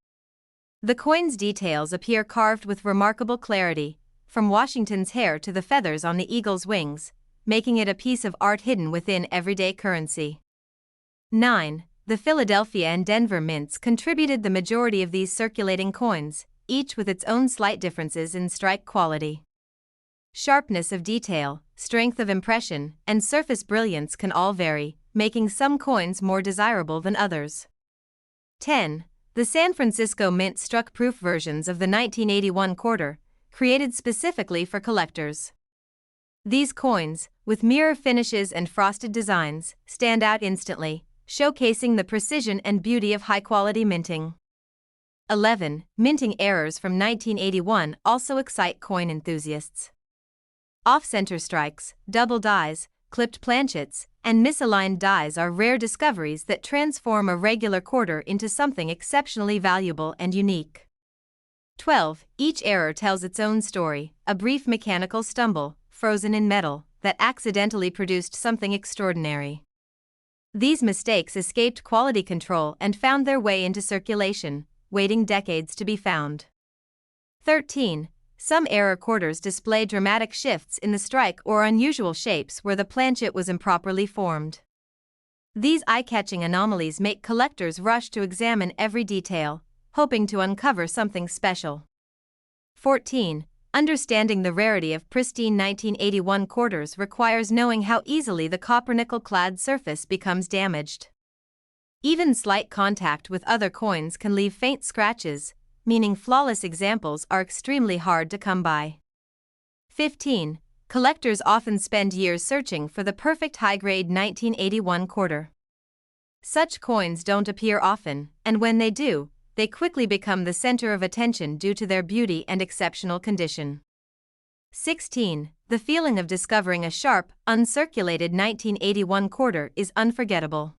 The coin's details appear carved with remarkable clarity, from Washington's hair to the feathers on the eagle's wings, making it a piece of art hidden within everyday currency. 9. The Philadelphia and Denver mints contributed the majority of these circulating coins, each with its own slight differences in strike quality. Sharpness of detail, strength of impression, and surface brilliance can all vary, making some coins more desirable than others. 10. The San Francisco Mint struck proof versions of the 1981 quarter, created specifically for collectors. These coins, with mirror finishes and frosted designs, stand out instantly, showcasing the precision and beauty of high-quality minting. 11. Minting errors from 1981 also excite coin enthusiasts. Off-center strikes, double dies, clipped planchets, and misaligned dies are rare discoveries that transform a regular quarter into something exceptionally valuable and unique. 12. Each error tells its own story, a brief mechanical stumble, frozen in metal, that accidentally produced something extraordinary. These mistakes escaped quality control and found their way into circulation, waiting decades to be found. 13. Some error quarters display dramatic shifts in the strike or unusual shapes where the planchet was improperly formed. These eye-catching anomalies make collectors rush to examine every detail, hoping to uncover something special. 14. Understanding the rarity of pristine 1981 quarters requires knowing how easily the copper-nickel-clad surface becomes damaged. Even slight contact with other coins can leave faint scratches, meaning flawless examples are extremely hard to come by. 15. Collectors often spend years searching for the perfect high-grade 1981 quarter. Such coins don't appear often, and when they do, they quickly become the center of attention due to their beauty and exceptional condition. 16. The feeling of discovering a sharp, uncirculated 1981 quarter is unforgettable.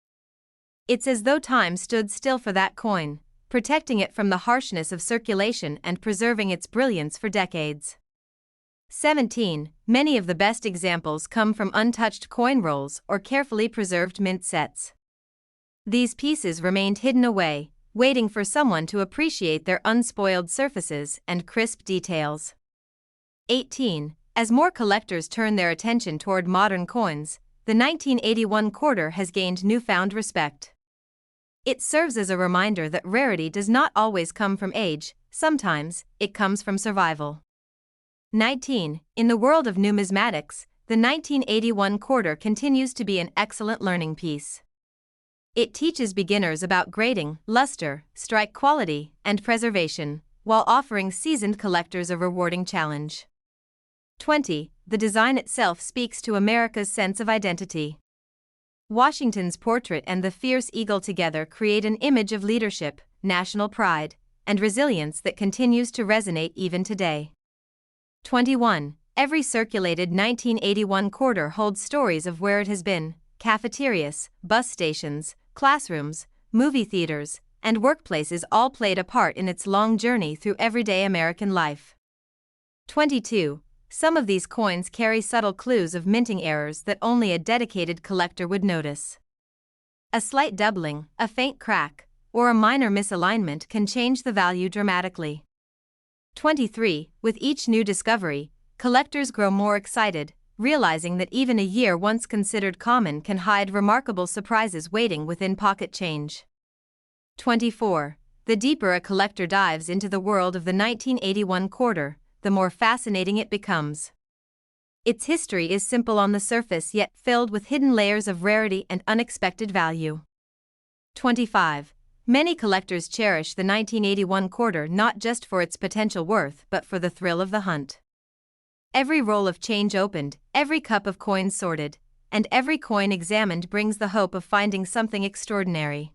It's as though time stood still for that coin, protecting it from the harshness of circulation and preserving its brilliance for decades. 17. Many of the best examples come from untouched coin rolls or carefully preserved mint sets. These pieces remained hidden away, waiting for someone to appreciate their unspoiled surfaces and crisp details. 18. As more collectors turn their attention toward modern coins, the 1981 quarter has gained newfound respect. It serves as a reminder that rarity does not always come from age, sometimes it comes from survival. 19. In the world of numismatics, the 1981 quarter continues to be an excellent learning piece. It teaches beginners about grading, luster, strike quality, and preservation, while offering seasoned collectors a rewarding challenge. 20. The design itself speaks to America's sense of identity. Washington's portrait and the fierce eagle together create an image of leadership, national pride, and resilience that continues to resonate even today. 21. Every circulated 1981 quarter holds stories of where it has been: cafeterias, bus stations, classrooms, movie theaters, and workplaces all played a part in its long journey through everyday American life. 22. Some of these coins carry subtle clues of minting errors that only a dedicated collector would notice. A slight doubling, a faint crack, or a minor misalignment can change the value dramatically. 23. With each new discovery, collectors grow more excited, realizing that even a year once considered common can hide remarkable surprises waiting within pocket change. 24. The deeper a collector dives into the world of the 1981 quarter, the more fascinating it becomes. Its history is simple on the surface yet filled with hidden layers of rarity and unexpected value. 25. Many collectors cherish the 1981 quarter not just for its potential worth but for the thrill of the hunt. Every roll of change opened, every cup of coins sorted, and every coin examined brings the hope of finding something extraordinary.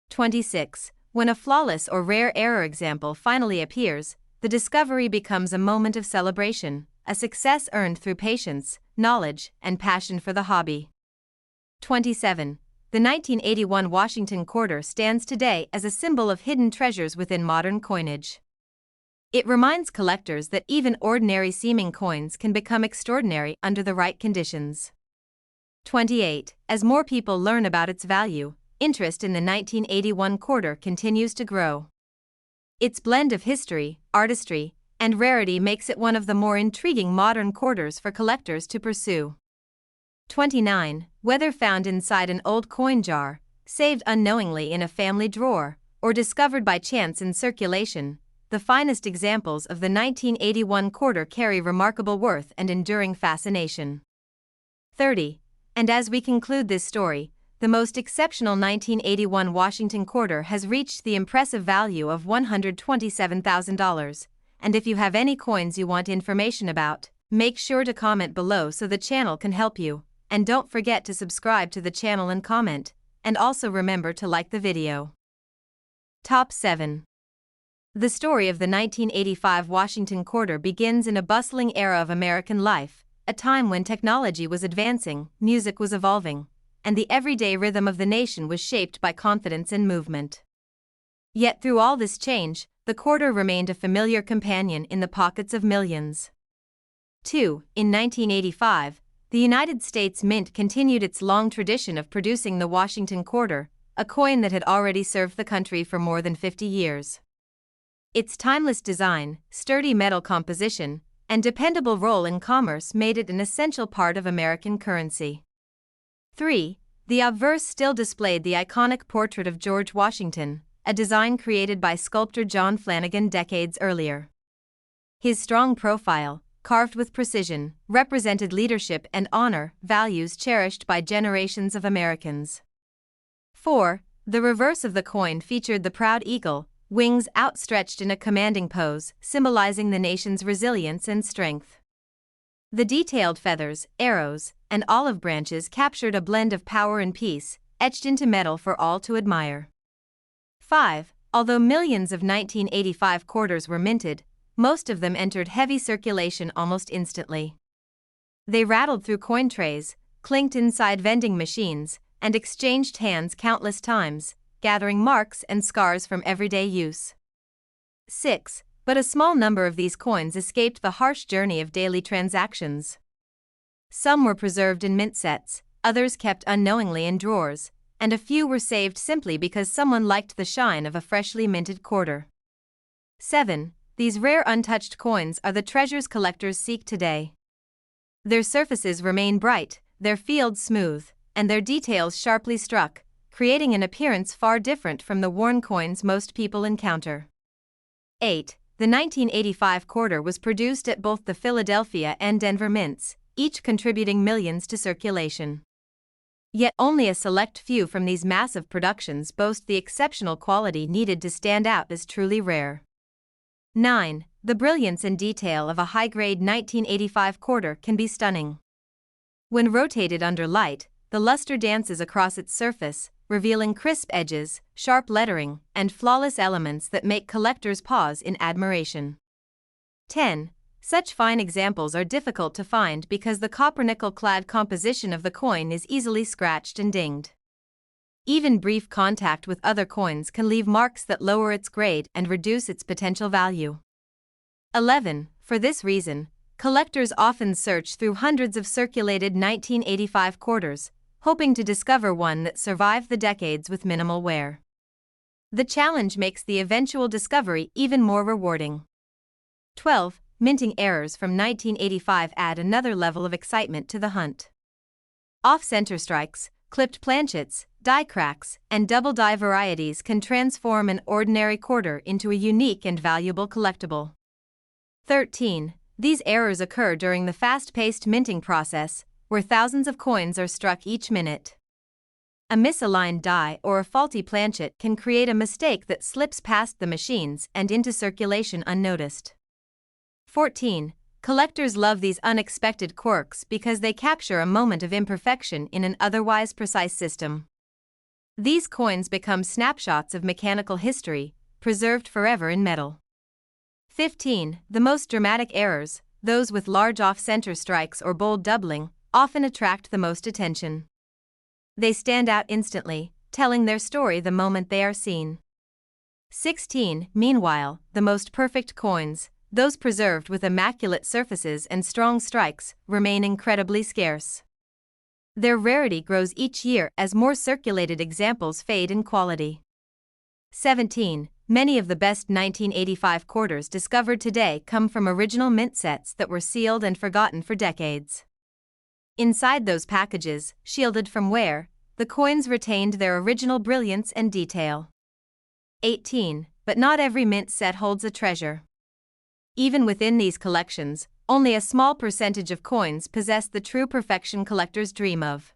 26. When a flawless or rare error example finally appears, the discovery becomes a moment of celebration, a success earned through patience, knowledge, and passion for the hobby. 27. The 1981 Washington quarter stands today as a symbol of hidden treasures within modern coinage. It reminds collectors that even ordinary-seeming coins can become extraordinary under the right conditions. 28. As more people learn about its value, interest in the 1981 quarter continues to grow. Its blend of history, artistry, and rarity makes it one of the more intriguing modern quarters for collectors to pursue. 29. Whether found inside an old coin jar, saved unknowingly in a family drawer, or discovered by chance in circulation, the finest examples of the 1981 quarter carry remarkable worth and enduring fascination. 30. And as we conclude this story, the most exceptional 1981 Washington quarter has reached the impressive value of $127,000, and if you have any coins you want information about, make sure to comment below so the channel can help you, and don't forget to subscribe to the channel and comment, and also remember to like the video. Top 7. The story of the 1985 Washington quarter begins in a bustling era of American life, a time when technology was advancing, music was evolving, and the everyday rhythm of the nation was shaped by confidence and movement. Yet through all this change, the quarter remained a familiar companion in the pockets of millions. 2. In 1985, the United States Mint continued its long tradition of producing the Washington quarter, a coin that had already served the country for more than 50 years. Its timeless design, sturdy metal composition, and dependable role in commerce made it an essential part of American currency. 3. The obverse still displayed the iconic portrait of George Washington, a design created by sculptor John Flanagan decades earlier. His strong profile, carved with precision, represented leadership and honor, values cherished by generations of Americans. 4. The reverse of the coin featured the proud eagle, wings outstretched in a commanding pose, symbolizing the nation's resilience and strength. The detailed feathers, arrows, and olive branches captured a blend of power and peace, etched into metal for all to admire. 5. Although millions of 1985 quarters were minted, most of them entered heavy circulation almost instantly. They rattled through coin trays, clinked inside vending machines, and exchanged hands countless times, gathering marks and scars from everyday use. 6. But a small number of these coins escaped the harsh journey of daily transactions. Some were preserved in mint sets, others kept unknowingly in drawers, and a few were saved simply because someone liked the shine of a freshly minted quarter. 7. These rare untouched coins are the treasures collectors seek today. Their surfaces remain bright, their fields smooth, and their details sharply struck, creating an appearance far different from the worn coins most people encounter. 8. The 1985 quarter was produced at both the Philadelphia and Denver mints, each contributing millions to circulation. Yet only a select few from these massive productions boast the exceptional quality needed to stand out as truly rare. 9. The brilliance and detail of a high-grade 1985 quarter can be stunning. When rotated under light, the luster dances across its surface, revealing crisp edges, sharp lettering, and flawless elements that make collectors pause in admiration. 10. Such fine examples are difficult to find because the copper-nickel-clad composition of the coin is easily scratched and dinged. Even brief contact with other coins can leave marks that lower its grade and reduce its potential value. 11. For this reason, collectors often search through hundreds of circulated 1985 quarters, hoping to discover one that survived the decades with minimal wear. The challenge makes the eventual discovery even more rewarding. 12. Minting errors from 1985 add another level of excitement to the hunt. Off-center strikes, clipped planchets, die cracks, and double-die varieties can transform an ordinary quarter into a unique and valuable collectible. 13. These errors occur during the fast-paced minting process, where thousands of coins are struck each minute. A misaligned die or a faulty planchet can create a mistake that slips past the machines and into circulation unnoticed. 14. Collectors love these unexpected quirks because they capture a moment of imperfection in an otherwise precise system. These coins become snapshots of mechanical history, preserved forever in metal. 15. The most dramatic errors, those with large off-center strikes or bold doubling, often attract the most attention. They stand out instantly, telling their story the moment they are seen. 16. Meanwhile, the most perfect coins, those preserved with immaculate surfaces and strong strikes, remain incredibly scarce. Their rarity grows each year as more circulated examples fade in quality. 17. Many of the best 1985 quarters discovered today come from original mint sets that were sealed and forgotten for decades. Inside those packages, shielded from wear, the coins retained their original brilliance and detail. 18. But not every mint set holds a treasure. Even within these collections, only a small percentage of coins possess the true perfection collectors dream of.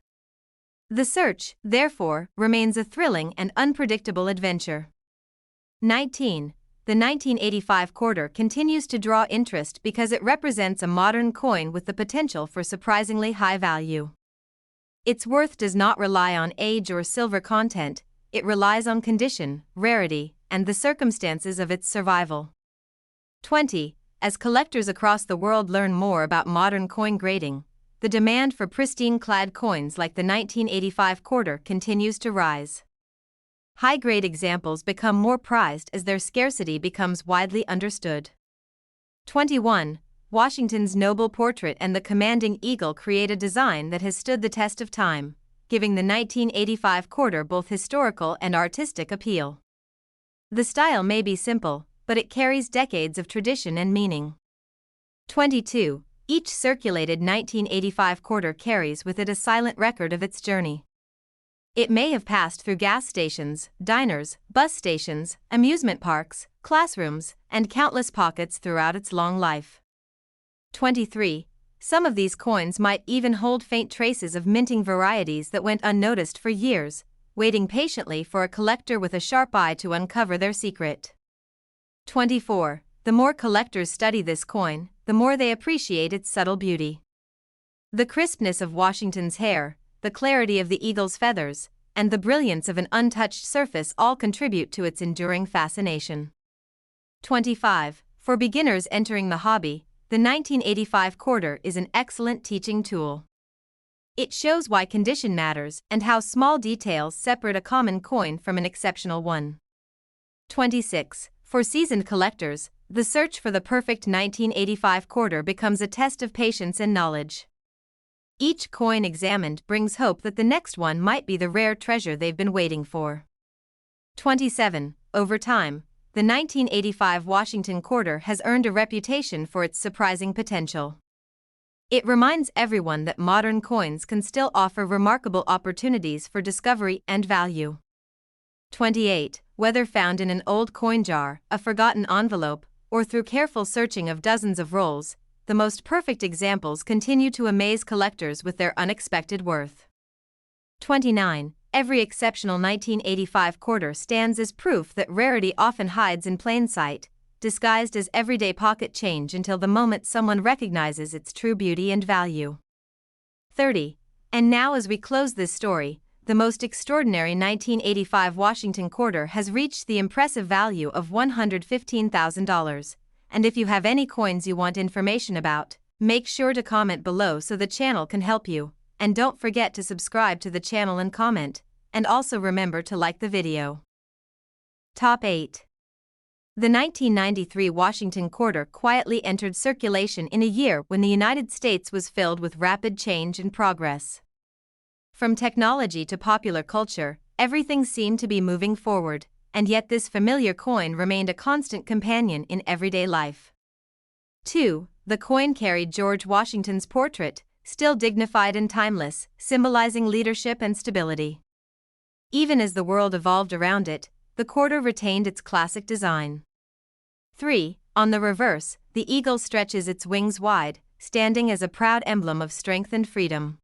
The search, therefore, remains a thrilling and unpredictable adventure. 19. The 1985 quarter continues to draw interest because it represents a modern coin with the potential for surprisingly high value. Its worth does not rely on age or silver content, it relies on condition, rarity, and the circumstances of its survival. 20. As collectors across the world learn more about modern coin grading, the demand for pristine-clad coins like the 1985 quarter continues to rise. High-grade examples become more prized as their scarcity becomes widely understood. 21. Washington's noble portrait and the commanding eagle create a design that has stood the test of time, giving the 1985 quarter both historical and artistic appeal. The style may be simple, but it carries decades of tradition and meaning. 22. Each circulated 1985 quarter carries with it a silent record of its journey. It may have passed through gas stations, diners, bus stations, amusement parks, classrooms, and countless pockets throughout its long life. 23. Some of these coins might even hold faint traces of minting varieties that went unnoticed for years, waiting patiently for a collector with a sharp eye to uncover their secret. 24. The more collectors study this coin, the more they appreciate its subtle beauty. The crispness of Washington's hair, the clarity of the eagle's feathers, and the brilliance of an untouched surface all contribute to its enduring fascination. 25. For beginners entering the hobby, the 1985 quarter is an excellent teaching tool. It shows why condition matters and how small details separate a common coin from an exceptional one. 26. For seasoned collectors, the search for the perfect 1985 quarter becomes a test of patience and knowledge. Each coin examined brings hope that the next one might be the rare treasure they've been waiting for. 27. Over time, the 1985 Washington quarter has earned a reputation for its surprising potential. It reminds everyone that modern coins can still offer remarkable opportunities for discovery and value. 28. Whether found in an old coin jar, a forgotten envelope, or through careful searching of dozens of rolls, the most perfect examples continue to amaze collectors with their unexpected worth. 29. Every exceptional 1985 quarter stands as proof that rarity often hides in plain sight, disguised as everyday pocket change until the moment someone recognizes its true beauty and value. 30. And now, as we close this story, the most extraordinary 1985 Washington quarter has reached the impressive value of $115,000. And if you have any coins you want information about, make sure to comment below so the channel can help you, and don't forget to subscribe to the channel and comment, and also remember to like the video. Top 8. The 1993 Washington quarter quietly entered circulation in a year when the United States was filled with rapid change and progress. From technology to popular culture, everything seemed to be moving forward, and yet this familiar coin remained a constant companion in everyday life. 2. The coin carried George Washington's portrait, still dignified and timeless, symbolizing leadership and stability. Even as the world evolved around it, the quarter retained its classic design. 3. On the reverse, the eagle stretches its wings wide, standing as a proud emblem of strength and freedom.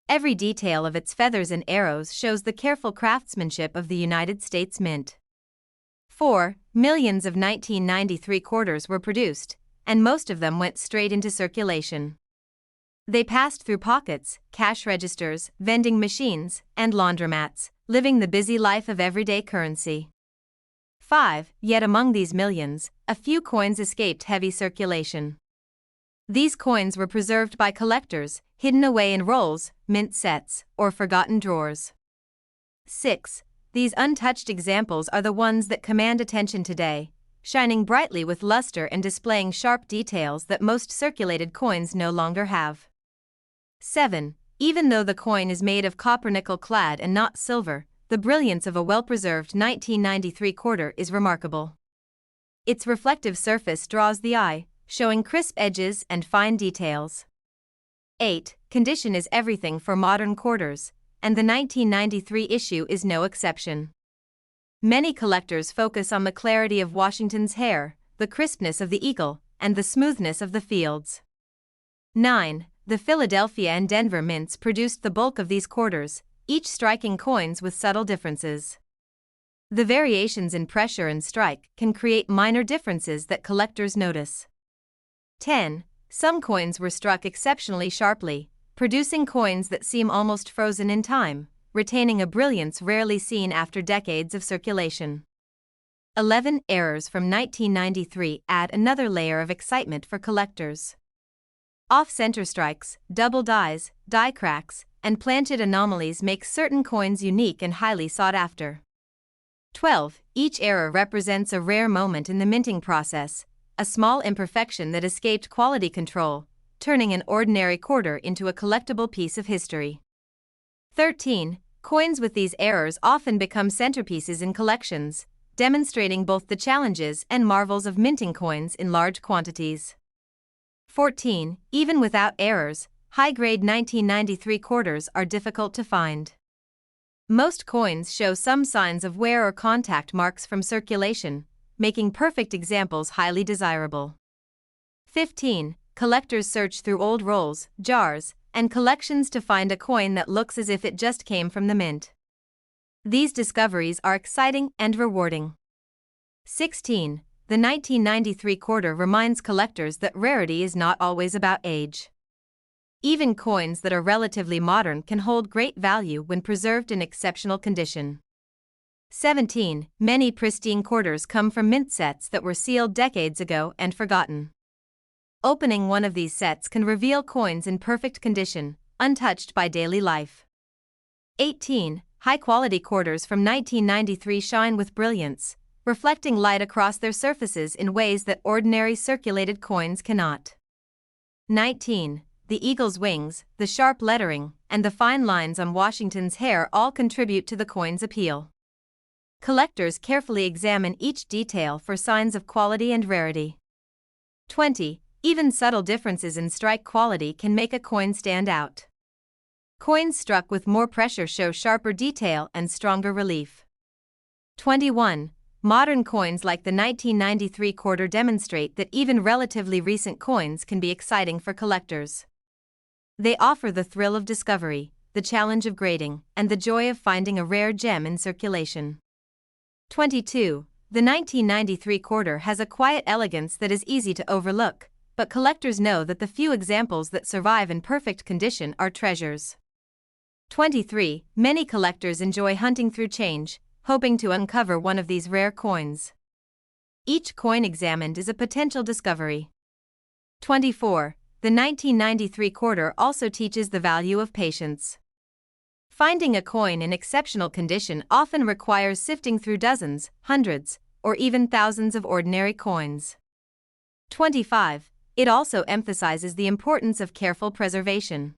Every detail of its feathers and arrows shows the careful craftsmanship of the United States Mint. 4. Millions of 1993 quarters were produced, and most of them went straight into circulation. They passed through pockets, cash registers, vending machines, and laundromats, living the busy life of everyday currency. 5. Yet among these millions, a few coins escaped heavy circulation. These coins were preserved by collectors, hidden away in rolls, mint sets, or forgotten drawers. 6. These untouched examples are the ones that command attention today, shining brightly with luster and displaying sharp details that most circulated coins no longer have. 7. Even though the coin is made of copper nickel clad and not silver, the brilliance of a well-preserved 1993 quarter is remarkable. Its reflective surface draws the eye, showing crisp edges and fine details. 8. Condition is everything for modern quarters, and the 1993 issue is no exception. Many collectors focus on the clarity of Washington's hair, the crispness of the eagle, and the smoothness of the fields. 9. The Philadelphia and Denver mints produced the bulk of these quarters, each striking coins with subtle differences. The variations in pressure and strike can create minor differences that collectors notice. 10. Some coins were struck exceptionally sharply, producing coins that seem almost frozen in time, retaining a brilliance rarely seen after decades of circulation. 11. Errors from 1993 add another layer of excitement for collectors. Off-center strikes, double dies, die cracks, and planchet anomalies make certain coins unique and highly sought after. 12. Each error represents a rare moment in the minting process, a small imperfection that escaped quality control, turning an ordinary quarter into a collectible piece of history. 13. Coins with these errors often become centerpieces in collections, demonstrating both the challenges and marvels of minting coins in large quantities. 14. Even without errors, high-grade 1993 quarters are difficult to find. Most coins show some signs of wear or contact marks from circulation, making perfect examples highly desirable. 15. Collectors search through old rolls, jars, and collections to find a coin that looks as if it just came from the mint. These discoveries are exciting and rewarding. 16. The 1993 quarter reminds collectors that rarity is not always about age. Even coins that are relatively modern can hold great value when preserved in exceptional condition. 17. Many pristine quarters come from mint sets that were sealed decades ago and forgotten. Opening one of these sets can reveal coins in perfect condition, untouched by daily life. 18. High-quality quarters from 1993 shine with brilliance, reflecting light across their surfaces in ways that ordinary circulated coins cannot. 19. The eagle's wings, the sharp lettering, and the fine lines on Washington's hair all contribute to the coin's appeal. Collectors carefully examine each detail for signs of quality and rarity. 20. Even subtle differences in strike quality can make a coin stand out. Coins struck with more pressure show sharper detail and stronger relief. 21. Modern coins like the 1993 quarter demonstrate that even relatively recent coins can be exciting for collectors. They offer the thrill of discovery, the challenge of grading, and the joy of finding a rare gem in circulation. 22. The 1993 quarter has a quiet elegance that is easy to overlook, but collectors know that the few examples that survive in perfect condition are treasures. 23. Many collectors enjoy hunting through change, hoping to uncover one of these rare coins. Each coin examined is a potential discovery. 24. The 1993 quarter also teaches the value of patience. Finding a coin in exceptional condition often requires sifting through dozens, hundreds, or even thousands of ordinary coins. 25. It also emphasizes the importance of careful preservation.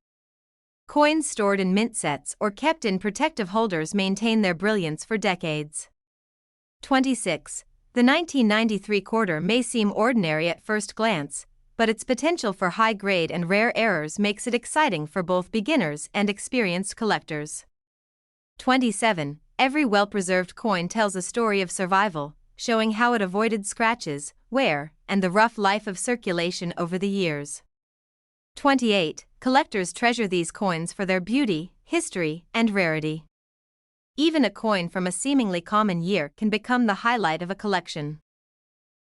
Coins stored in mint sets or kept in protective holders maintain their brilliance for decades. 26. The 1993 quarter may seem ordinary at first glance, but its potential for high-grade and rare errors makes it exciting for both beginners and experienced collectors. 27. Every well-preserved coin tells a story of survival, showing how it avoided scratches, wear, and the rough life of circulation over the years. 28. Collectors treasure these coins for their beauty, history, and rarity. Even a coin from a seemingly common year can become the highlight of a collection.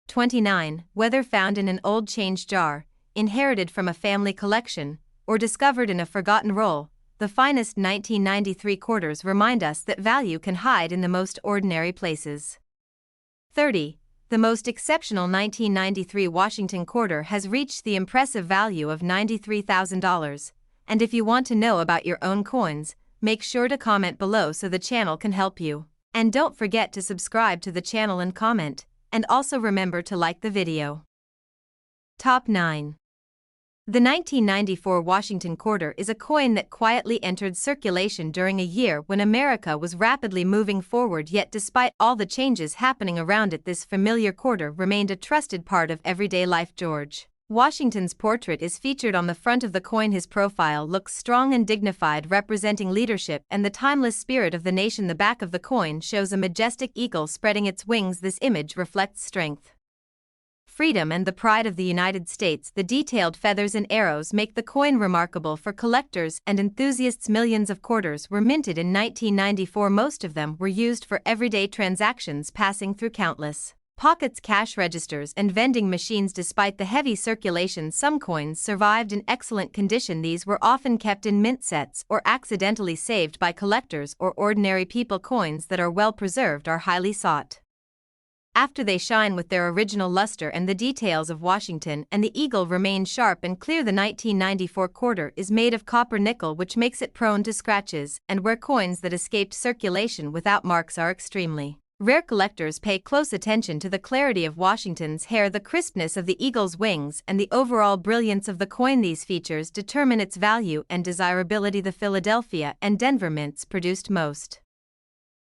29. Whether found in an old change jar, inherited from a family collection, or discovered in a forgotten roll, the finest 1993 quarters remind us that value can hide in the most ordinary places. 30. The most exceptional 1993 Washington quarter has reached the impressive value of $93,000, and if you want to know about your own coins, make sure to comment below so the channel can help you. And don't forget to subscribe to the channel and comment, and also remember to like the video. Top 9. The 1994 Washington quarter is a coin that quietly entered circulation during a year when America was rapidly moving forward, yet despite all the changes happening around it, this familiar quarter remained a trusted part of everyday life. George Washington's portrait is featured on the front of the coin. His profile looks strong and dignified, representing leadership and the timeless spirit of the nation. The back of the coin shows a majestic eagle spreading its wings. This image reflects strength, freedom, and the pride of the United States. The detailed feathers and arrows make the coin remarkable for collectors and enthusiasts. Millions of quarters were minted in 1994. Most of them were used for everyday transactions, passing through countless pockets, cash registers, and vending machines. Despite the heavy circulation, some coins survived in excellent condition. These were often kept in mint sets or accidentally saved by collectors or ordinary people. Coins that are well preserved are highly sought after they shine with their original luster, and the details of Washington and the eagle remain sharp and clear. The 1994 quarter is made of copper nickel, which makes it prone to scratches, and where coins that escaped circulation without marks are extremely rare. Collectors pay close attention to the clarity of Washington's hair, the crispness of the eagle's wings, and the overall brilliance of the coin. These features determine its value and desirability. The Philadelphia and Denver mints produced most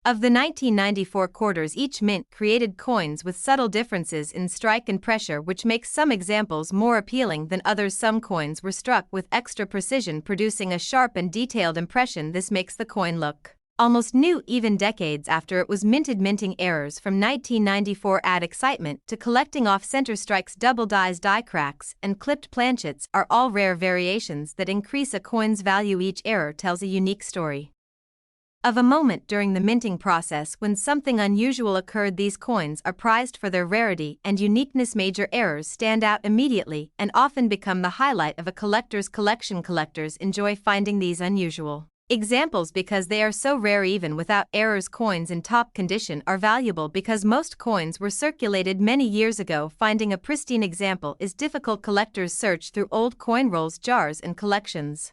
of the 1994 quarters. Each mint created coins with subtle differences in strike and pressure, which makes some examples more appealing than others. Some coins were struck with extra precision, producing a sharp and detailed impression. This makes the coin look almost new even decades after it was minted. Minting errors from 1994 add excitement to collecting. Off-center strikes, double dies, die cracks, and clipped planchets are all rare variations that increase a coin's value. Each error tells a unique story of a moment during the minting process when something unusual occurred. These coins are prized for their rarity and uniqueness. Major errors stand out immediately and often become the highlight of a collector's collection. Collectors enjoy finding these unusual examples because they are so rare. Even without errors, coins in top condition are valuable because most coins were circulated many years ago. Finding a pristine example is difficult. Collectors search through old coin rolls, jars, and collections,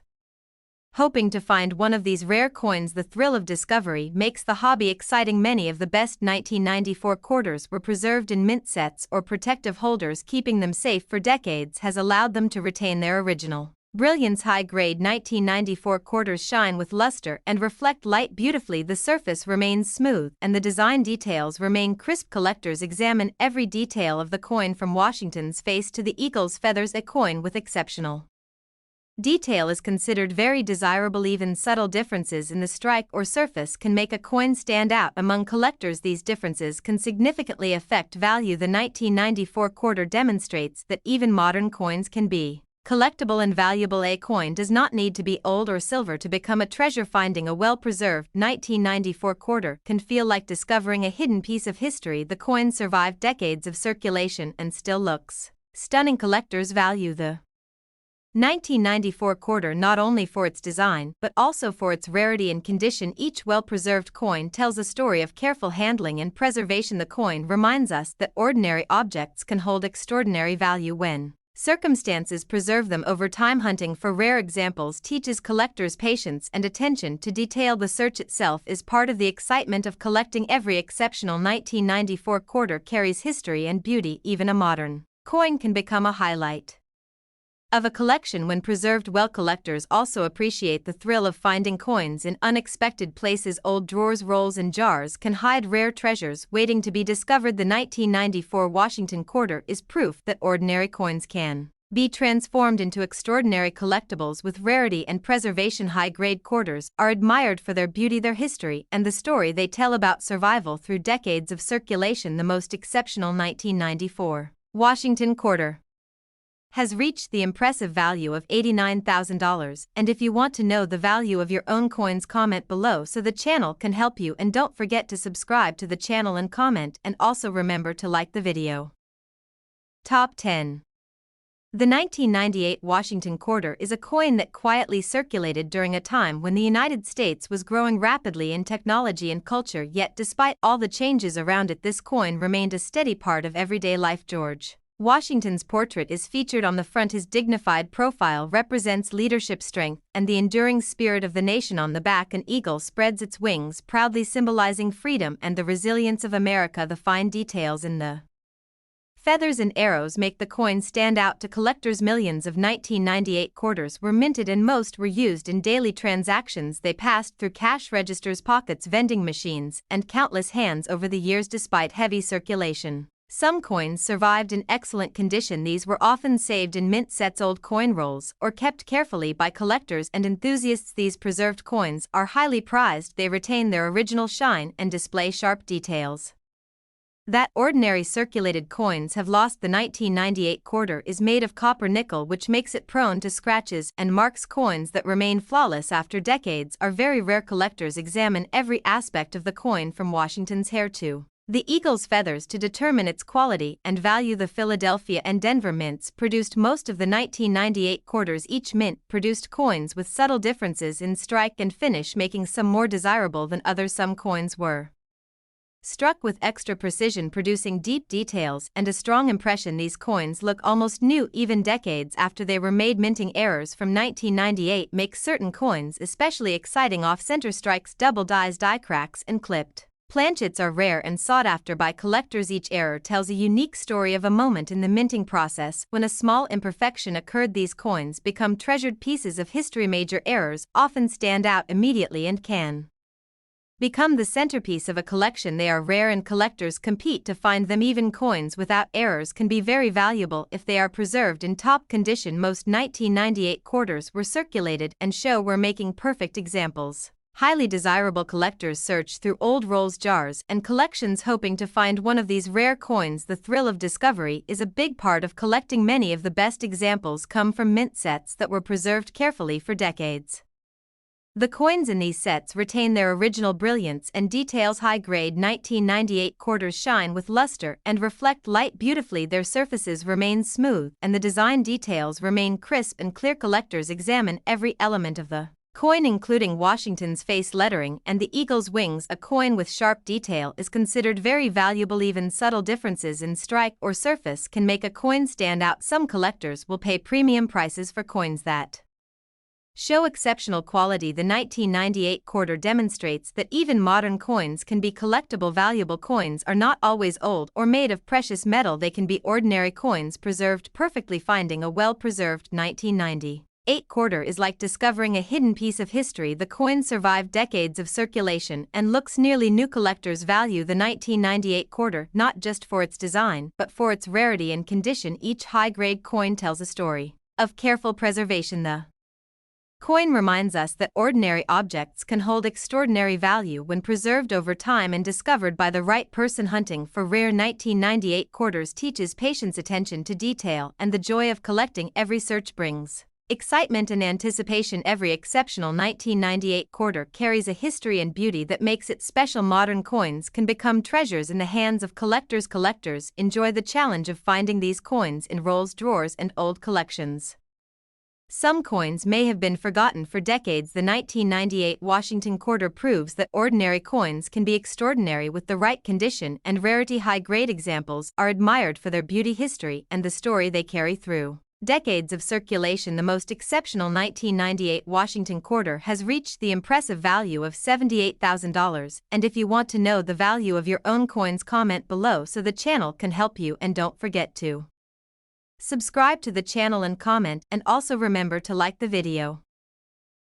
hoping to find one of these rare coins. The thrill of discovery makes the hobby exciting. Many of the best 1994 quarters were preserved in mint sets or protective holders. Keeping them safe for decades has allowed them to retain their original brilliance. High-grade 1994 quarters shine with luster and reflect light beautifully. The surface remains smooth and the design details remain crisp. Collectors examine every detail of the coin, from Washington's face to the eagle's feathers. A coin with exceptional detail is considered very desirable. Even subtle differences in the strike or surface can make a coin stand out among collectors. These differences can significantly affect value. The 1994 quarter demonstrates that even modern coins can be collectible and valuable. A coin does not need to be old or silver to become a treasure. Finding a well-preserved 1994 quarter can feel like discovering a hidden piece of history. The coin survived decades of circulation and still looks stunning. Collectors value the 1994 quarter not only for its design but also for its rarity and condition. Each well-preserved coin tells a story of careful handling and preservation. The coin reminds us that ordinary objects can hold extraordinary value when circumstances preserve them over time. Hunting for rare examples teaches collectors patience and attention to detail. The search itself is part of the excitement of collecting. Every exceptional 1994 quarter carries history and beauty. Even a modern coin can become a highlight of a collection when preserved well. Collectors also appreciate the thrill of finding coins in unexpected places. Old drawers, rolls, and jars can hide rare treasures waiting to be discovered. The 1994 Washington quarter is proof that ordinary coins can be transformed into extraordinary collectibles with rarity and preservation. High-grade quarters are admired for their beauty, their history, and the story they tell about survival through decades of circulation. The most exceptional 1994 Washington quarter has reached the impressive value of $89,000, and if you want to know the value of your own coins, comment below so the channel can help you. And don't forget to subscribe to the channel and comment, and also remember to like the video. Top 10. The 1998 Washington quarter is a coin that quietly circulated during a time when the United States was growing rapidly in technology and culture, yet despite all the changes around it, this coin remained a steady part of everyday life. George Washington's portrait is featured on the front. His dignified profile represents leadership, strength, and the enduring spirit of the nation. On the back, an eagle spreads its wings, proudly symbolizing freedom and the resilience of America. The fine details in the feathers and arrows make the coin stand out to collectors. Millions of 1998 quarters were minted, and most were used in daily transactions. They passed through cash registers, pockets, vending machines, and countless hands over the years. Despite heavy circulation, some coins survived in excellent condition. These were often saved in mint sets, old coin rolls, or kept carefully by collectors and enthusiasts. These preserved coins are highly prized. They retain their original shine and display sharp details that ordinary circulated coins have lost. The 1998 quarter is made of copper nickel, which makes it prone to scratches and marks. Coins that remain flawless after decades are very rare. Collectors examine every aspect of the coin, from Washington's hair to the eagle's feathers, to determine its quality and value. The Philadelphia and Denver mints produced most of the 1998 quarters. Each mint produced coins with subtle differences in strike and finish, making some more desirable than others. Some coins were struck with extra precision, producing deep details and a strong impression. These coins look almost new even decades after they were made. Minting errors from 1998 make certain coins especially exciting. Off-center strikes, double dies, die cracks, and clipped planchets are rare and sought after by collectors. Each error tells a unique story of a moment in the minting process when a small imperfection occurred. These coins become treasured pieces of history. Major errors often stand out immediately and can become the centerpiece of a collection. They are rare and collectors compete to find them. Even coins without errors can be very valuable if they are preserved in top condition. Most 1998 quarters were circulated and show we're making perfect examples. Highly desirable collectors search through old rolls, jars, and collections hoping to find one of these rare coins. The thrill of discovery is a big part of collecting. Many of the best examples come from mint sets that were preserved carefully for decades. The coins in these sets retain their original brilliance and details. High-grade 1998 quarters shine with luster and reflect light beautifully. Their surfaces remain smooth and the design details remain crisp and clear. Collectors examine every element of the coin, including Washington's face lettering and the eagle's wings. A coin with sharp detail is considered very valuable. Even subtle differences in strike or surface can make a coin stand out. Some collectors will pay premium prices for coins that show exceptional quality. The 1998 quarter demonstrates that even modern coins can be collectible. Valuable coins are not always old or made of precious metal. They can be ordinary coins preserved perfectly. Finding a well-preserved 1998 quarter is like discovering a hidden piece of history. The coin survived decades of circulation and looks nearly new. Collectors value the 1998 quarter not just for its design but for its rarity and condition. Each high-grade coin tells a story of careful preservation. The coin reminds us that ordinary objects can hold extraordinary value when preserved over time and discovered by the right person. Hunting for rare 1998 quarters teaches patience, attention to detail, and the joy of collecting. Every search brings excitement and anticipation. Every exceptional 1998 quarter carries a history and beauty that makes it special. Modern coins can become treasures in the hands of collectors. Collectors enjoy the challenge of finding these coins in rolls, drawers, and old collections. Some coins may have been forgotten for decades. The 1998 Washington quarter proves that ordinary coins can be extraordinary with the right condition and rarity. High-grade examples are admired for their beauty, history, and the story they carry through decades of circulation. The most exceptional 1998 Washington quarter has reached the impressive value of $78,000. And if you want to know the value of your own coins, comment below so the channel can help you. And don't forget to subscribe to the channel and comment, and also remember to like the video.